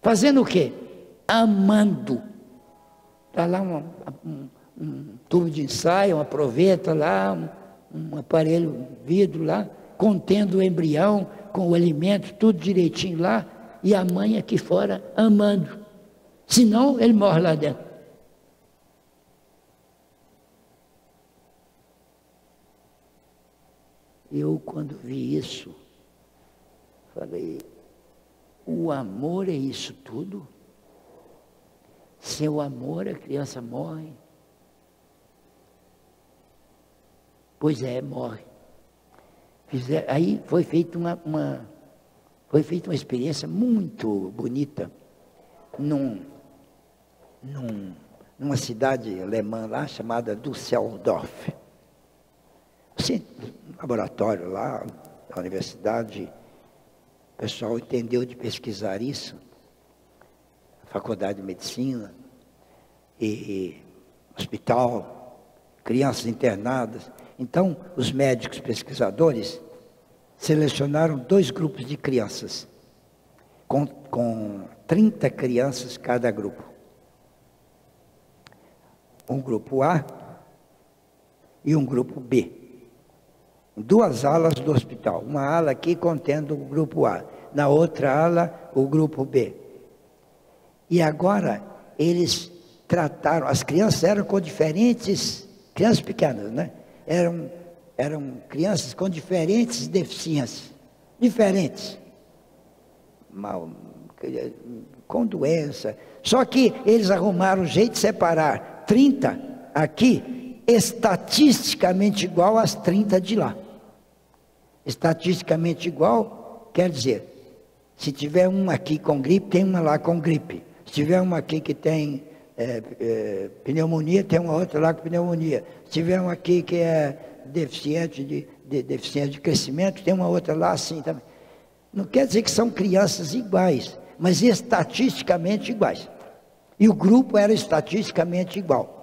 Fazendo o quê? Amando. Está lá um tubo de ensaio, uma proveta lá, um aparelho vidro lá, contendo o embrião, com o alimento, tudo direitinho lá, e a mãe aqui fora amando. Senão, ele morre lá dentro. Eu, quando vi isso, falei, o amor é isso tudo? Sem o amor, a criança morre. Pois é, morre. Aí foi feita uma experiência muito bonita numa cidade alemã lá, chamada Düsseldorf. Assim, um laboratório lá, na universidade, o pessoal entendeu de pesquisar isso, faculdade de medicina, e hospital, crianças internadas. Então, os médicos pesquisadores selecionaram 2 grupos de crianças, com 30 crianças cada grupo. Um grupo A e um grupo B. 2 alas do hospital, uma ala aqui contendo o grupo A, na outra ala o grupo B. E agora eles trataram, as crianças eram com diferentes, crianças pequenas, né? Eram crianças com diferentes deficiências, diferentes, com doença. Só que eles arrumaram um jeito de separar 30 aqui, estatisticamente igual às 30 de lá. Estatisticamente igual, quer dizer, se tiver uma aqui com gripe, tem uma lá com gripe. Se tiver uma aqui que tem pneumonia, tem uma outra lá com pneumonia. Se tiver uma aqui que é deficiente de crescimento, tem uma outra lá assim também. Não quer dizer que são crianças iguais, mas estatisticamente iguais. E o grupo era estatisticamente igual.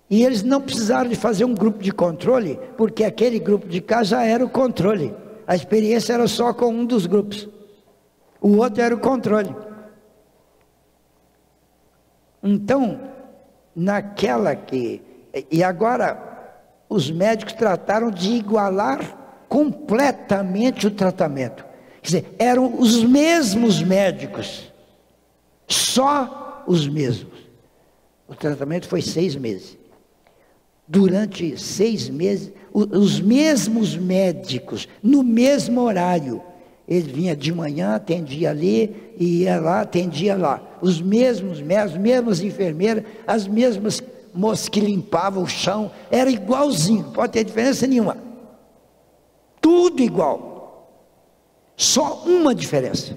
E eles não precisaram de fazer um grupo de controle, porque aquele grupo de cá já era o controle. A experiência era só com um dos grupos. O outro era o controle. Então, e agora, os médicos trataram de igualar completamente o tratamento. Quer dizer, eram os mesmos médicos, só os mesmos. O tratamento foi 6 meses. Durante 6 meses, os mesmos médicos, no mesmo horário. Ele vinha de manhã, atendia ali, e ia lá, atendia lá. Os mesmos médicos, as mesmas enfermeiras, as mesmas moças que limpavam o chão, era igualzinho, não pode ter diferença nenhuma. Tudo igual. Só uma diferença.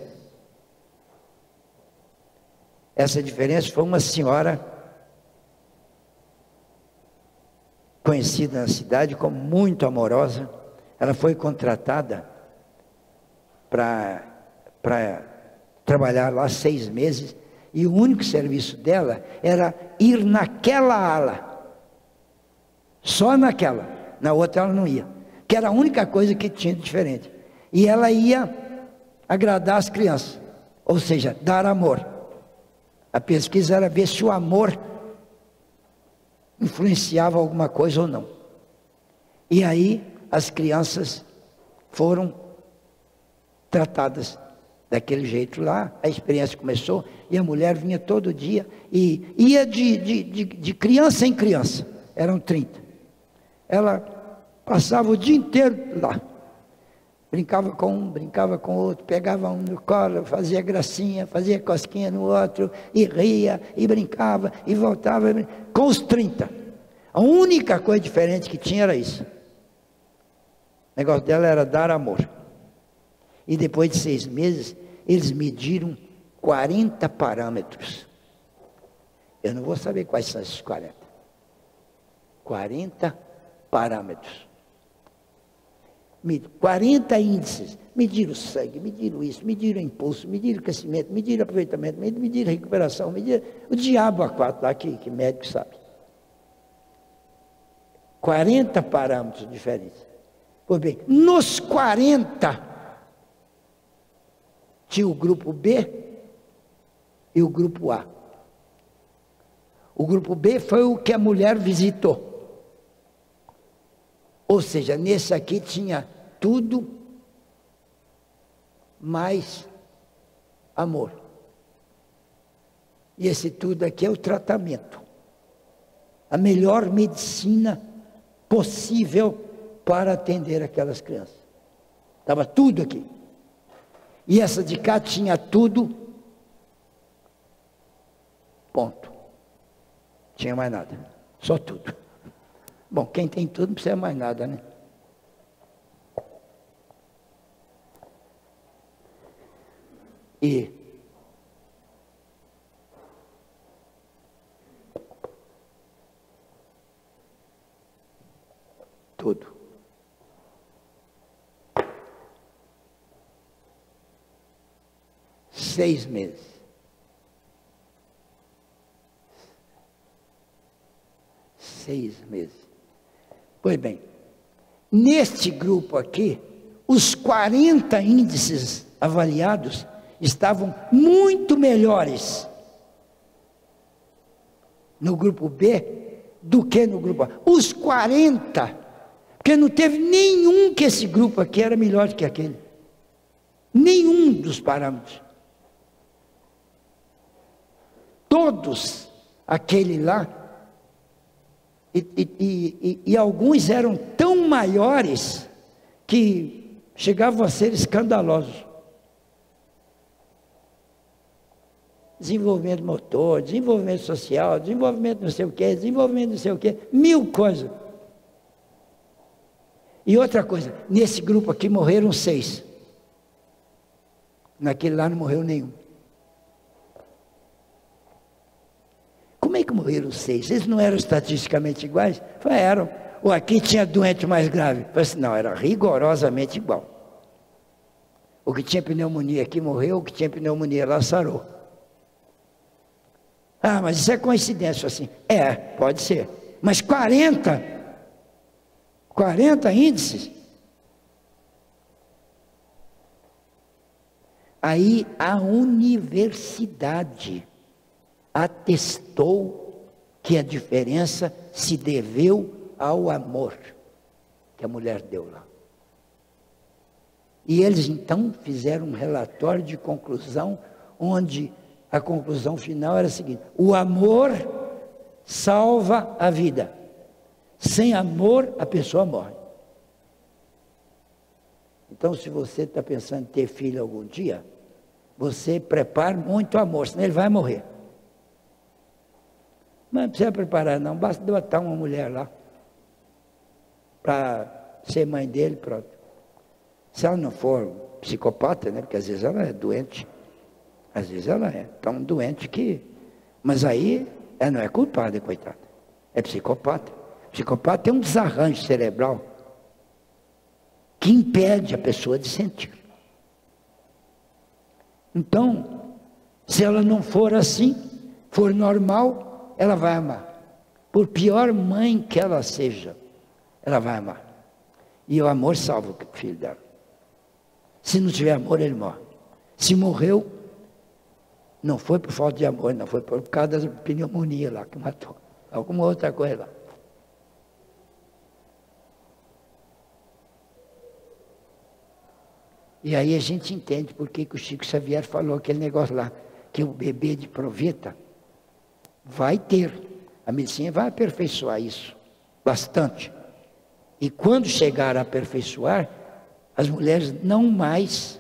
Essa diferença foi uma senhora conhecida na cidade como muito amorosa. Ela foi contratada para trabalhar lá 6 meses, e o único serviço dela era ir naquela ala, só naquela, na outra ela não ia, que era a única coisa que tinha de diferente, e ela ia agradar as crianças, ou seja, dar amor. A pesquisa era ver se o amor influenciava alguma coisa ou não. E aí as crianças foram tratadas daquele jeito lá. A experiência começou e a mulher vinha todo dia e ia de criança em criança, eram 30. Ela passava o dia inteiro lá, brincava com um, brincava com o outro, pegava um no colo, fazia gracinha, fazia cosquinha no outro, e ria, e brincava, e voltava, com os 30. A única coisa diferente que tinha era isso. O negócio dela era dar amor. E depois de 6 meses, eles mediram 40 parâmetros. Eu não vou saber quais são esses 40. 40 parâmetros. 40 índices. Mediram o sangue, mediram isso, mediram o impulso, mediram o crescimento, mediram o aproveitamento, mediram a recuperação, mediram o diabo a 4 lá, que médico sabe. 40 parâmetros diferentes. Pois bem, nos 40, tinha o grupo B e o grupo A. O grupo B foi o que a mulher visitou. Ou seja, nesse aqui tinha tudo mais amor. E esse tudo aqui é o tratamento. A melhor medicina possível para atender aquelas crianças. Estava tudo aqui. E essa de cá tinha tudo. Ponto. Tinha mais nada. Só tudo. Bom, quem tem tudo não precisa mais nada, né? E tudo. Seis meses. Pois bem, neste grupo aqui, os 40 índices avaliados estavam muito melhores no grupo B do que no grupo A. Os 40, porque não teve nenhum que esse grupo aqui era melhor do que aquele. Nenhum dos parâmetros. Todos aquele lá, e alguns eram tão maiores que chegavam a ser escandalosos. Desenvolvimento motor, desenvolvimento social, desenvolvimento não sei o quê, desenvolvimento não sei o quê, 1000 coisas. E outra coisa, nesse grupo aqui morreram 6. Naquele lá não morreu nenhum. Como é que morreram 6? Eles não eram estatisticamente iguais? Falei, eram. Ou aqui tinha doente mais grave? Falei assim, não, era rigorosamente igual. O que tinha pneumonia aqui morreu, o que tinha pneumonia lá sarou. Ah, mas isso é coincidência assim. É, pode ser. Mas 40 índices. Aí a universidade atestou que a diferença se deveu ao amor que a mulher deu lá. E eles então fizeram um relatório de conclusão, onde a conclusão final era a seguinte: o amor salva a vida. Sem amor, a pessoa morre. Então, se você está pensando em ter filho algum dia, você prepara muito amor, senão ele vai morrer. Mas não precisa preparar não, basta botar uma mulher lá para ser mãe dele, pronto. Se ela não for psicopata, né, porque às vezes ela é doente, às vezes ela é tão doente que... Mas aí, ela não é culpada, coitada, é psicopata. Psicopata tem um desarranjo cerebral que impede a pessoa de sentir. Então, se ela não for assim, for normal, ela vai amar. Por pior mãe que ela seja, ela vai amar. E o amor salva o filho dela. Se não tiver amor, ele morre. Se morreu, não foi por falta de amor, não foi por causa da pneumonia lá que matou. Alguma outra coisa lá. E aí a gente entende por que o Chico Xavier falou aquele negócio lá, que o bebê de proveta vai ter, a medicina vai aperfeiçoar isso, bastante. E quando chegar a aperfeiçoar, as mulheres não mais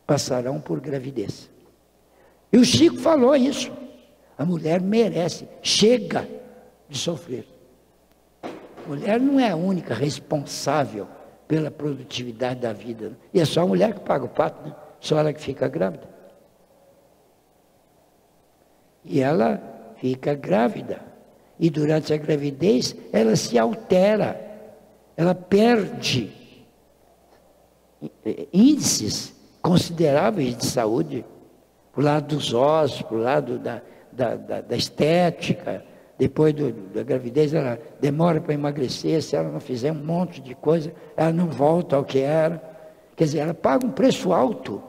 passarão por gravidez. E o Chico falou isso, a mulher merece, chega de sofrer. A mulher não é a única responsável pela produtividade da vida. E é só a mulher que paga o pato, né? Só ela que fica grávida. E ela fica grávida. E durante a gravidez, ela se altera. Ela perde índices consideráveis de saúde, para o lado dos ossos, para o lado da estética. Depois da gravidez, ela demora para emagrecer. Se ela não fizer um monte de coisa, ela não volta ao que era. Quer dizer, ela paga um preço alto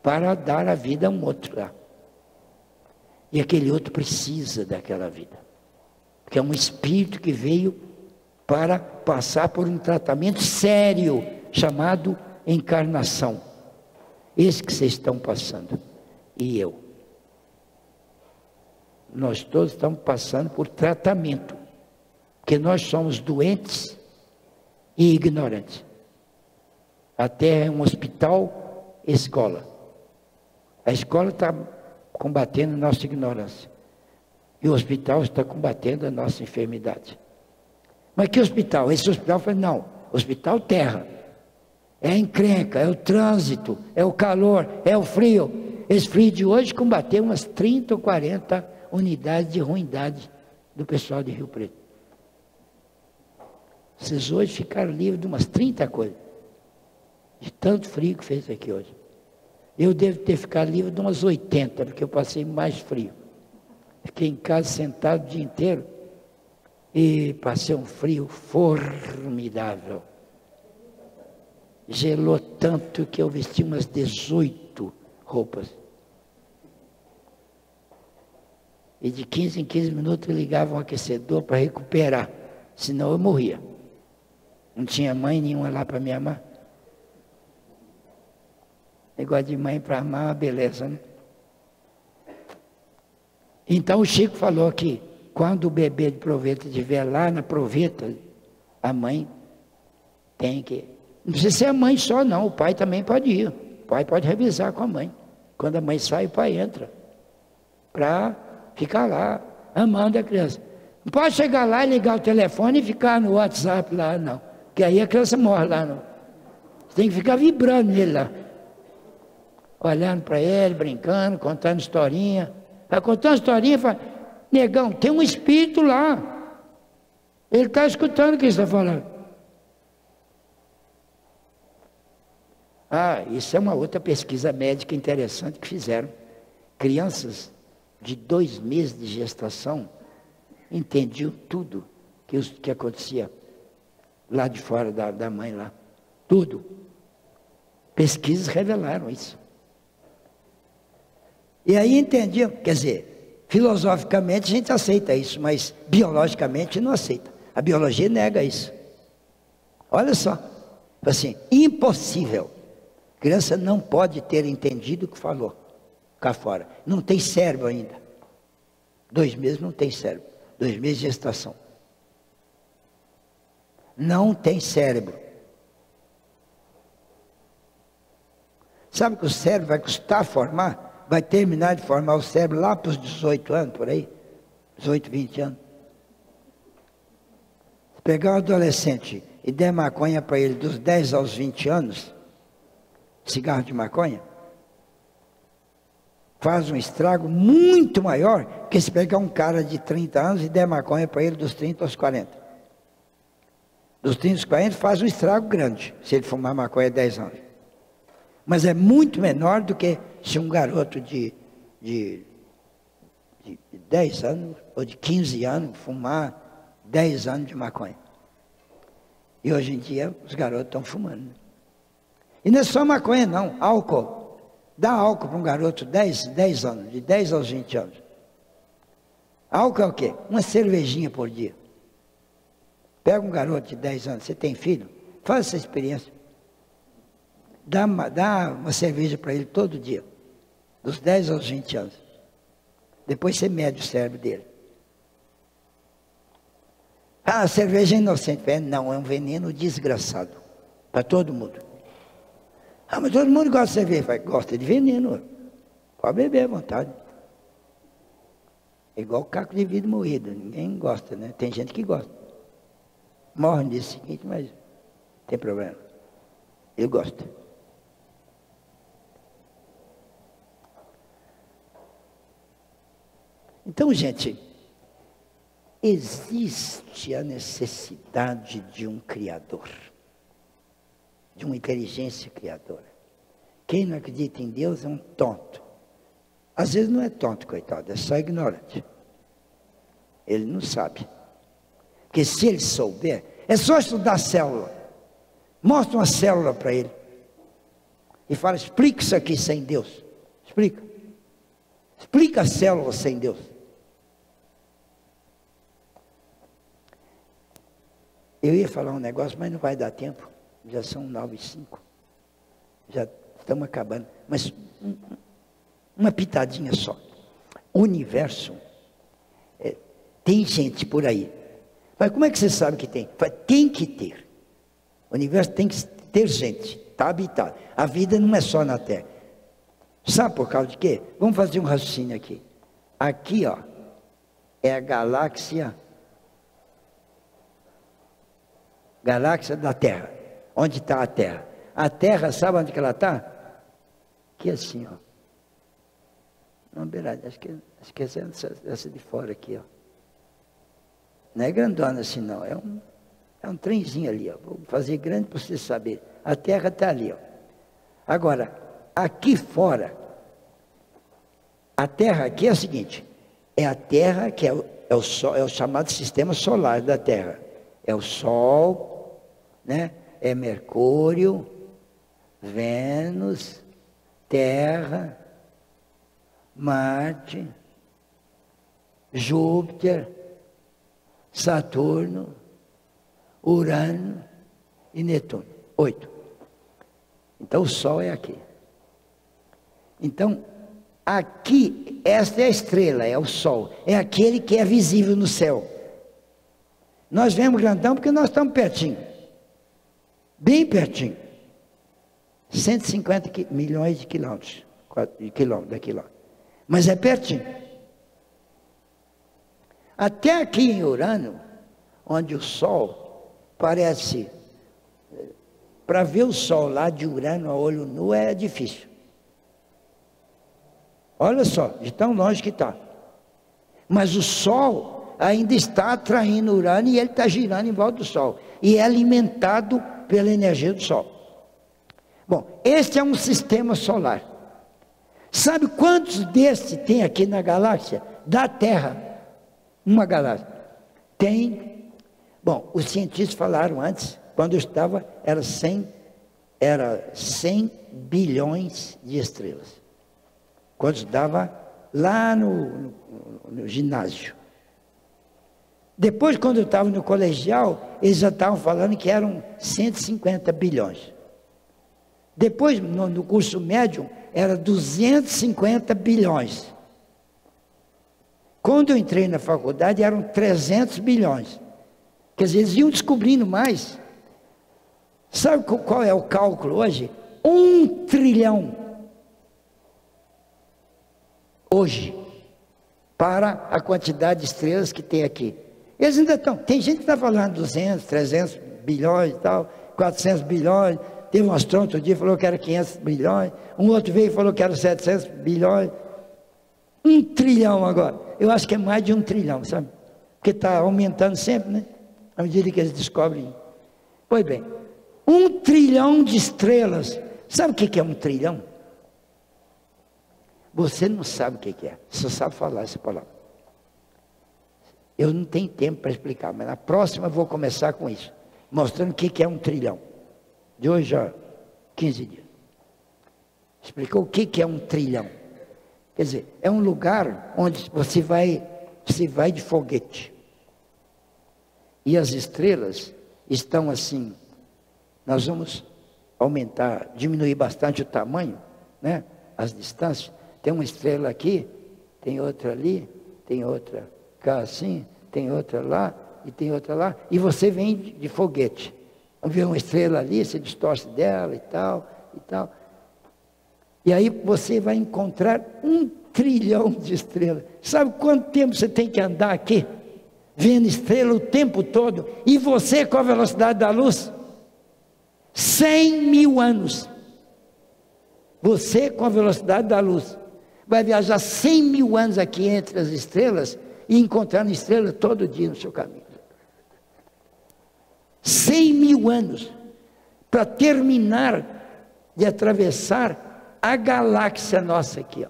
para dar a vida a um outro lá. E aquele outro precisa daquela vida. Porque é um espírito que veio para passar por um tratamento sério, chamado encarnação. Esse que vocês estão passando. E eu. Nós todos estamos passando por tratamento. Porque nós somos doentes e ignorantes. A Terra é um hospital, escola. A escola está combatendo a nossa ignorância. E o hospital está combatendo a nossa enfermidade. Mas que hospital? Esse hospital fala, não, hospital terra. É a encrenca, é o trânsito, é o calor, é o frio. Esse frio de hoje combateu umas 30 ou 40 unidades de ruindade do pessoal de Rio Preto. Vocês hoje ficaram livres de umas 30 coisas. De tanto frio que fez aqui hoje. Eu devo ter ficado livre de umas 80, porque eu passei mais frio. Fiquei em casa sentado o dia inteiro e passei um frio formidável. Gelou tanto que eu vesti umas 18 roupas. E de 15 em 15 minutos eu ligava um aquecedor para recuperar, senão eu morria. Não tinha mãe nenhuma lá para me amar. Negócio de mãe para amar é uma beleza, né? Então o Chico falou que quando o bebê de proveta estiver lá na proveta, a mãe tem que... Não precisa ser a mãe só não, o pai também pode ir. O pai pode revisar com a mãe. Quando a mãe sai, o pai entra. Para ficar lá, amando a criança. Não pode chegar lá e ligar o telefone e ficar no WhatsApp lá, não. Porque aí a criança morre lá, não. Você tem que ficar vibrando nele lá. Olhando para ele, brincando, contando historinha. Vai contando historinha e fala, negão, tem um espírito lá. Ele está escutando o que você está falando. Ah, isso é uma outra pesquisa médica interessante que fizeram. Crianças de 2 meses de gestação entendiam tudo que acontecia lá de fora da mãe lá. Tudo. Pesquisas revelaram isso. E aí entendiam, quer dizer, filosoficamente a gente aceita isso, mas biologicamente não aceita. A biologia nega isso. Olha só, assim, impossível. A criança não pode ter entendido o que falou cá fora. Não tem cérebro ainda. 2 meses não tem cérebro. 2 meses de gestação. Não tem cérebro. Sabe que o cérebro vai custar formar? Vai terminar de formar o cérebro lá para os 18 anos, por aí. 18, 20 anos. Se pegar um adolescente e der maconha para ele dos 10 aos 20 anos, cigarro de maconha, faz um estrago muito maior que se pegar um cara de 30 anos e der maconha para ele dos 30 aos 40. Dos 30 aos 40 faz um estrago grande, se ele fumar maconha 10 anos. Mas é muito menor do que se um garoto de 10 anos ou de 15 anos fumar 10 anos de maconha. E hoje em dia os garotos estão fumando. E não é só maconha não, álcool. Dá álcool para um garoto de 10 anos, de 10 aos 20 anos. Álcool é o quê? Uma cervejinha por dia. Pega um garoto de 10 anos, você tem filho? Faz essa experiência. Dá uma cerveja para ele todo dia, dos 10 aos 20 anos. Depois você mede o cérebro dele. Ah, a cerveja é inocente. Não, é um veneno desgraçado. Para todo mundo. Ah, mas todo mundo gosta de cerveja. Gosta de veneno. Pode beber à vontade. É igual caco de vidro moído. Ninguém gosta, né? Tem gente que gosta. Morre no dia seguinte, mas não tem problema. Eu gosto. Então, gente, existe a necessidade de um Criador, de uma inteligência criadora. Quem não acredita em Deus é um tonto. Às vezes não é tonto, coitado, é só ignorante. Ele não sabe. Porque se ele souber, é só estudar a célula. Mostra uma célula para ele. E fala, explica isso aqui sem Deus. Explica. Explica a célula sem Deus. Eu ia falar um negócio, mas não vai dar tempo. Já são 9h05. Já estamos acabando. Mas uma pitadinha só. O universo, tem gente por aí. Mas como é que você sabe que tem? Tem que ter. O universo tem que ter gente. Está habitado. A vida não é só na Terra. Sabe por causa de quê? Vamos fazer um raciocínio aqui. Aqui, ó, é a galáxia da Terra. Onde está a Terra? A Terra, sabe onde que ela está? Aqui assim, ó. Não, verdade, acho que essa de fora aqui, ó. Não é grandona assim, não. É um trenzinho ali, ó. Vou fazer grande para você saber. A Terra está ali, ó. Agora, aqui fora, a Terra aqui é o seguinte, é a Terra que é o Sol, é o chamado sistema solar da Terra. É o Sol, né? É Mercúrio, Vênus, Terra, Marte, Júpiter, Saturno, Urano e Netuno. 8. Então o Sol é aqui. Então, aqui, esta é a estrela, é o Sol. É aquele que é visível no céu. Nós vemos grandão porque nós estamos pertinho. Bem pertinho. 150 milhões de quilômetros. Daqui lá. Mas é pertinho. Até aqui em Urano, onde o Sol parece... Para ver o Sol lá de Urano a olho nu é difícil. Olha só, de tão longe que está. Mas o Sol ainda está atraindo Urano e ele está girando em volta do Sol. E é alimentado pela energia do Sol. Bom, este é um sistema solar. Sabe quantos desses tem aqui na galáxia? Da Terra. Uma galáxia. Tem. Bom, os cientistas falaram antes, quando eu estava, era 100 bilhões de estrelas. Quando eu estava lá no ginásio. Depois, quando eu estava no colegial, eles já estavam falando que eram 150 bilhões. Depois, no curso médio, era 250 bilhões. Quando eu entrei na faculdade, eram 300 bilhões. Quer dizer, eles iam descobrindo mais. Sabe qual é o cálculo hoje? 1 trilhão. Hoje. Para a quantidade de estrelas que tem aqui. Eles ainda estão. Tem gente que está falando 200, 300 bilhões e tal, 400 bilhões. Teve um astrônomo outro dia que falou que era 500 bilhões. Um outro veio e falou que era 700 bilhões. 1 trilhão agora. Eu acho que é mais de 1 trilhão, sabe? Porque está aumentando sempre, né? À medida que eles descobrem. Pois bem, 1 trilhão de estrelas. Sabe o que é 1 trilhão? Você não sabe o que é. Você sabe falar essa palavra. Eu não tenho tempo para explicar, mas na próxima eu vou começar com isso. Mostrando o que é 1 trilhão. De hoje a 15 dias. Explicou o que é 1 trilhão. Quer dizer, é um lugar onde você vai de foguete. E as estrelas estão assim. Nós vamos aumentar, diminuir bastante o tamanho, né? As distâncias. Tem uma estrela aqui, tem outra ali, tem outra cá assim, tem outra lá e tem outra lá. E você vem de foguete. Vê uma estrela ali, você distorce dela e tal, e tal. E aí você vai encontrar 1 trilhão de estrelas. Sabe quanto tempo você tem que andar aqui? Vendo estrela o tempo todo. E você com a velocidade da luz? 100 mil anos. Você com a velocidade da luz. vai viajar 100 mil anos aqui entre as estrelas e encontrando estrela todo dia no seu caminho. 100 mil anos para terminar de atravessar a galáxia nossa aqui, ó.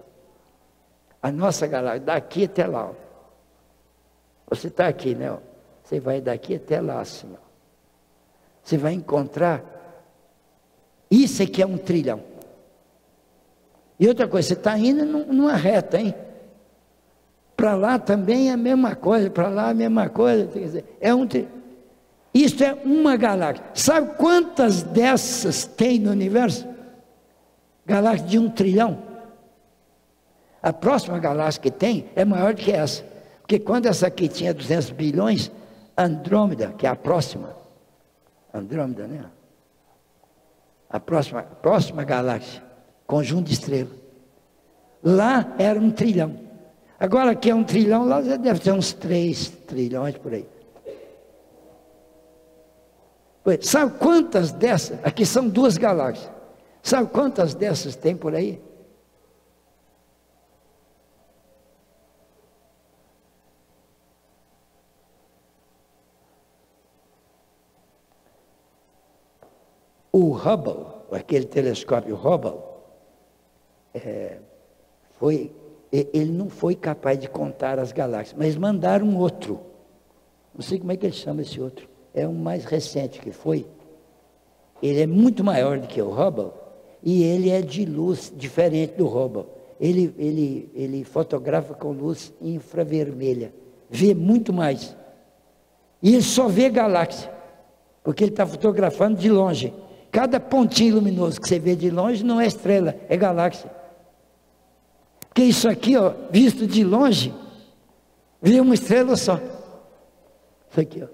A nossa galáxia, daqui até lá, ó. Você está aqui, né? Ó. Você vai daqui até lá, assim, ó. Você vai encontrar, isso aqui é 1 trilhão. E outra coisa, você está indo numa reta, hein? Para lá também é a mesma coisa, para lá é a mesma coisa, quer dizer, é 1 trilhão. Isso é uma galáxia. Sabe quantas dessas tem no universo? Galáxia de 1 trilhão. A próxima galáxia que tem é maior do que essa. Porque quando essa aqui tinha 200 bilhões, Andrômeda, que é a próxima, Andrômeda, né? A próxima galáxia, conjunto de estrelas. Lá era 1 trilhão. Agora aqui é 1 trilhão, lá deve ter uns 3 trilhões por aí. Sabe quantas dessas? Aqui são 2 galáxias. Sabe quantas dessas tem por aí? O Hubble, aquele telescópio Hubble, ele não foi capaz de contar as galáxias, mas mandaram um outro. Não sei como é que ele chama esse outro. É um mais recente que foi. Ele é muito maior do que o Hubble e ele é de luz diferente do Hubble. Ele fotografa com luz infravermelha, vê muito mais. E ele só vê galáxia, porque ele está fotografando de longe. Cada pontinho luminoso que você vê de longe não é estrela, é galáxia. Porque isso aqui, ó, visto de longe, vê uma estrela só. Isso aqui, ó.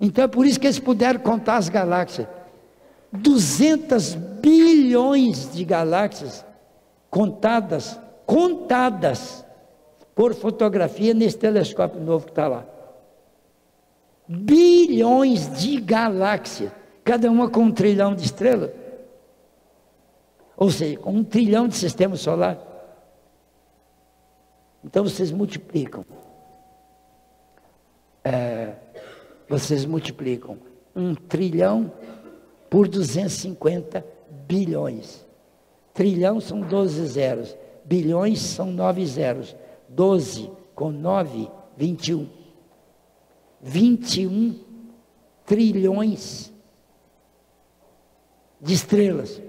Então é por isso que eles puderam contar as galáxias. 200 bilhões de galáxias contadas por fotografia nesse telescópio novo que está lá. Bilhões de galáxias, cada uma com 1 trilhão de estrelas. Ou seja, com 1 trilhão de sistema solar. Então vocês multiplicam. Vocês multiplicam 1 trilhão por 250 bilhões. Trilhão são 12 zeros, bilhões são 9 zeros. 12 com 9, 21. 21 trilhões de estrelas.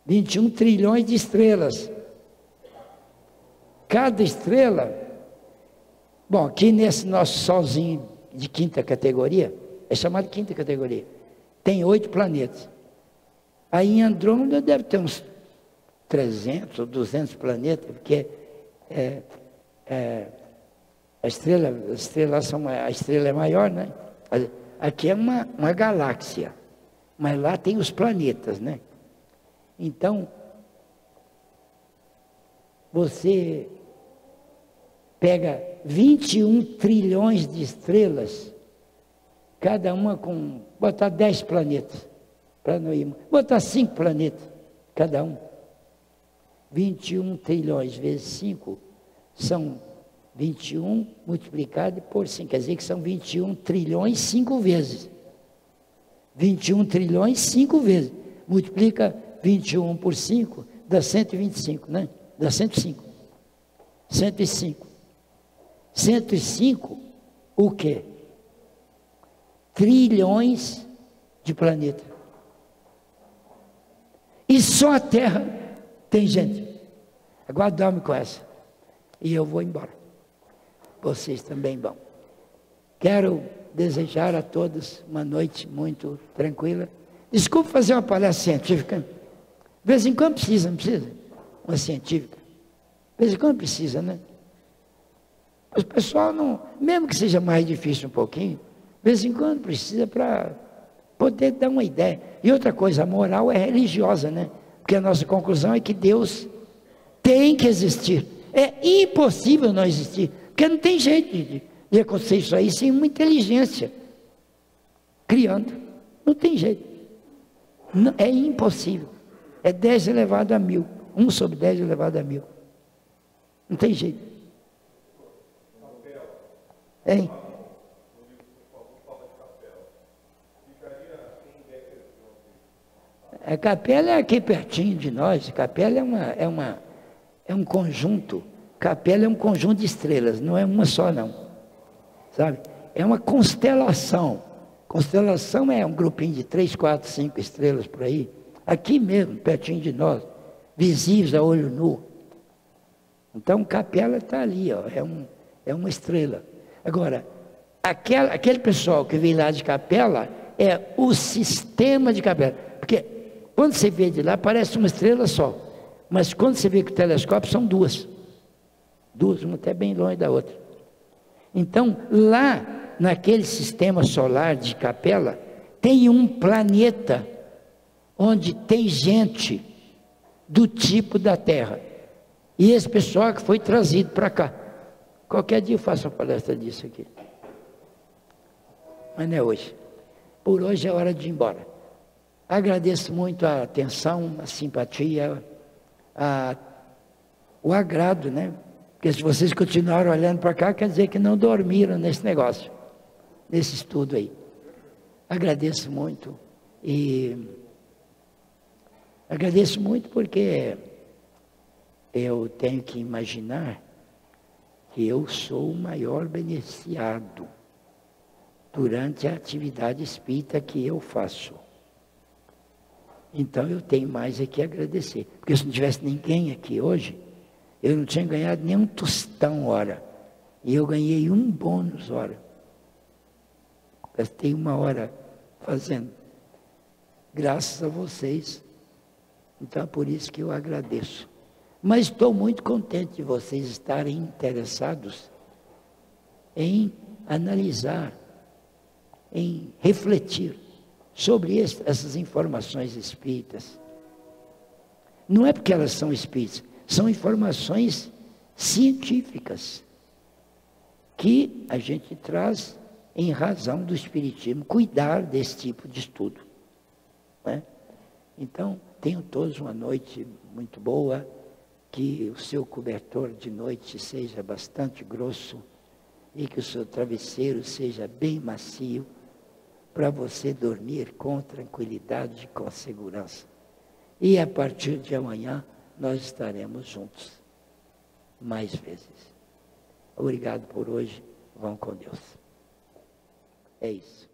21 trilhões de estrelas. Cada estrela, bom, aqui nesse nosso solzinho de 5ª categoria, é chamado de 5ª categoria, tem 8 planetas. Aí em Andrômeda deve ter uns 300 ou 200 planetas, porque a estrela é maior, né? Aqui é uma galáxia, mas lá tem os planetas, né? Então, você pega 21 trilhões de estrelas, cada uma com, botar 10 planetas, para não ir, botar 5 planetas, cada um. 21 trilhões vezes 5, são 21 multiplicado por 5, quer dizer que são 21 trilhões 5 vezes. 21 trilhões 5 vezes, multiplica 21 por 5, dá 125, né? Dá 105. 105. 105, o quê? Trilhões de planetas. E só a Terra tem gente. Agora dorme com essa. E eu vou embora. Vocês também vão. Quero desejar a todos uma noite muito tranquila. Desculpe fazer uma palestra científica. De vez em quando precisa, não precisa? Uma científica. De vez em quando precisa, né? O pessoal não, mesmo que seja mais difícil um pouquinho, de vez em quando precisa para poder dar uma ideia. E outra coisa, a moral é religiosa, né? Porque a nossa conclusão é que Deus tem que existir. É impossível não existir, porque não tem jeito de acontecer isso aí sem uma inteligência criando. Não tem jeito. Não, é impossível. É 10 elevado a 1000. 1 sobre 10 elevado a 1000. Não tem jeito. Hein? A capela é aqui pertinho de nós. Capela é um conjunto. Capela é um conjunto de estrelas, não é uma só não. Sabe? É uma constelação. Constelação é um grupinho de 3, 4, 5 estrelas por aí. Aqui mesmo, pertinho de nós. Visíveis a olho nu. Então, capela está ali, ó, é uma estrela. Agora, aquele pessoal que vem lá de capela é o sistema de capela. Porque quando você vê de lá, parece uma estrela só. Mas quando você vê com o telescópio, são duas. Duas, uma até bem longe da outra. Então, lá naquele sistema solar de capela, tem um planeta onde tem gente do tipo da Terra. E esse pessoal que foi trazido para cá. Qualquer dia eu faço uma palestra disso aqui. Mas não é hoje. Por hoje é hora de ir embora. Agradeço muito a atenção, a simpatia, o agrado, né? Porque se vocês continuaram olhando para cá, quer dizer que não dormiram nesse negócio, nesse estudo aí. Agradeço muito. E agradeço muito porque eu tenho que imaginar que eu sou o maior beneficiado durante a atividade espírita que eu faço. Então eu tenho mais aqui a agradecer. Porque se não tivesse ninguém aqui hoje, eu não tinha ganhado nem um tostão hora. E eu ganhei um bônus hora. Gastei 1 hora fazendo. Graças a vocês. Então é por isso que eu agradeço. Mas estou muito contente de vocês estarem interessados em analisar, em refletir sobre essas informações espíritas. Não é porque elas são espíritas, são informações científicas que a gente traz em razão do espiritismo, cuidar desse tipo de estudo. Né? Então, tenham todos uma noite muito boa, que o seu cobertor de noite seja bastante grosso e que o seu travesseiro seja bem macio para você dormir com tranquilidade e com segurança. E a partir de amanhã nós estaremos juntos mais vezes. Obrigado por hoje. Vão com Deus. É isso.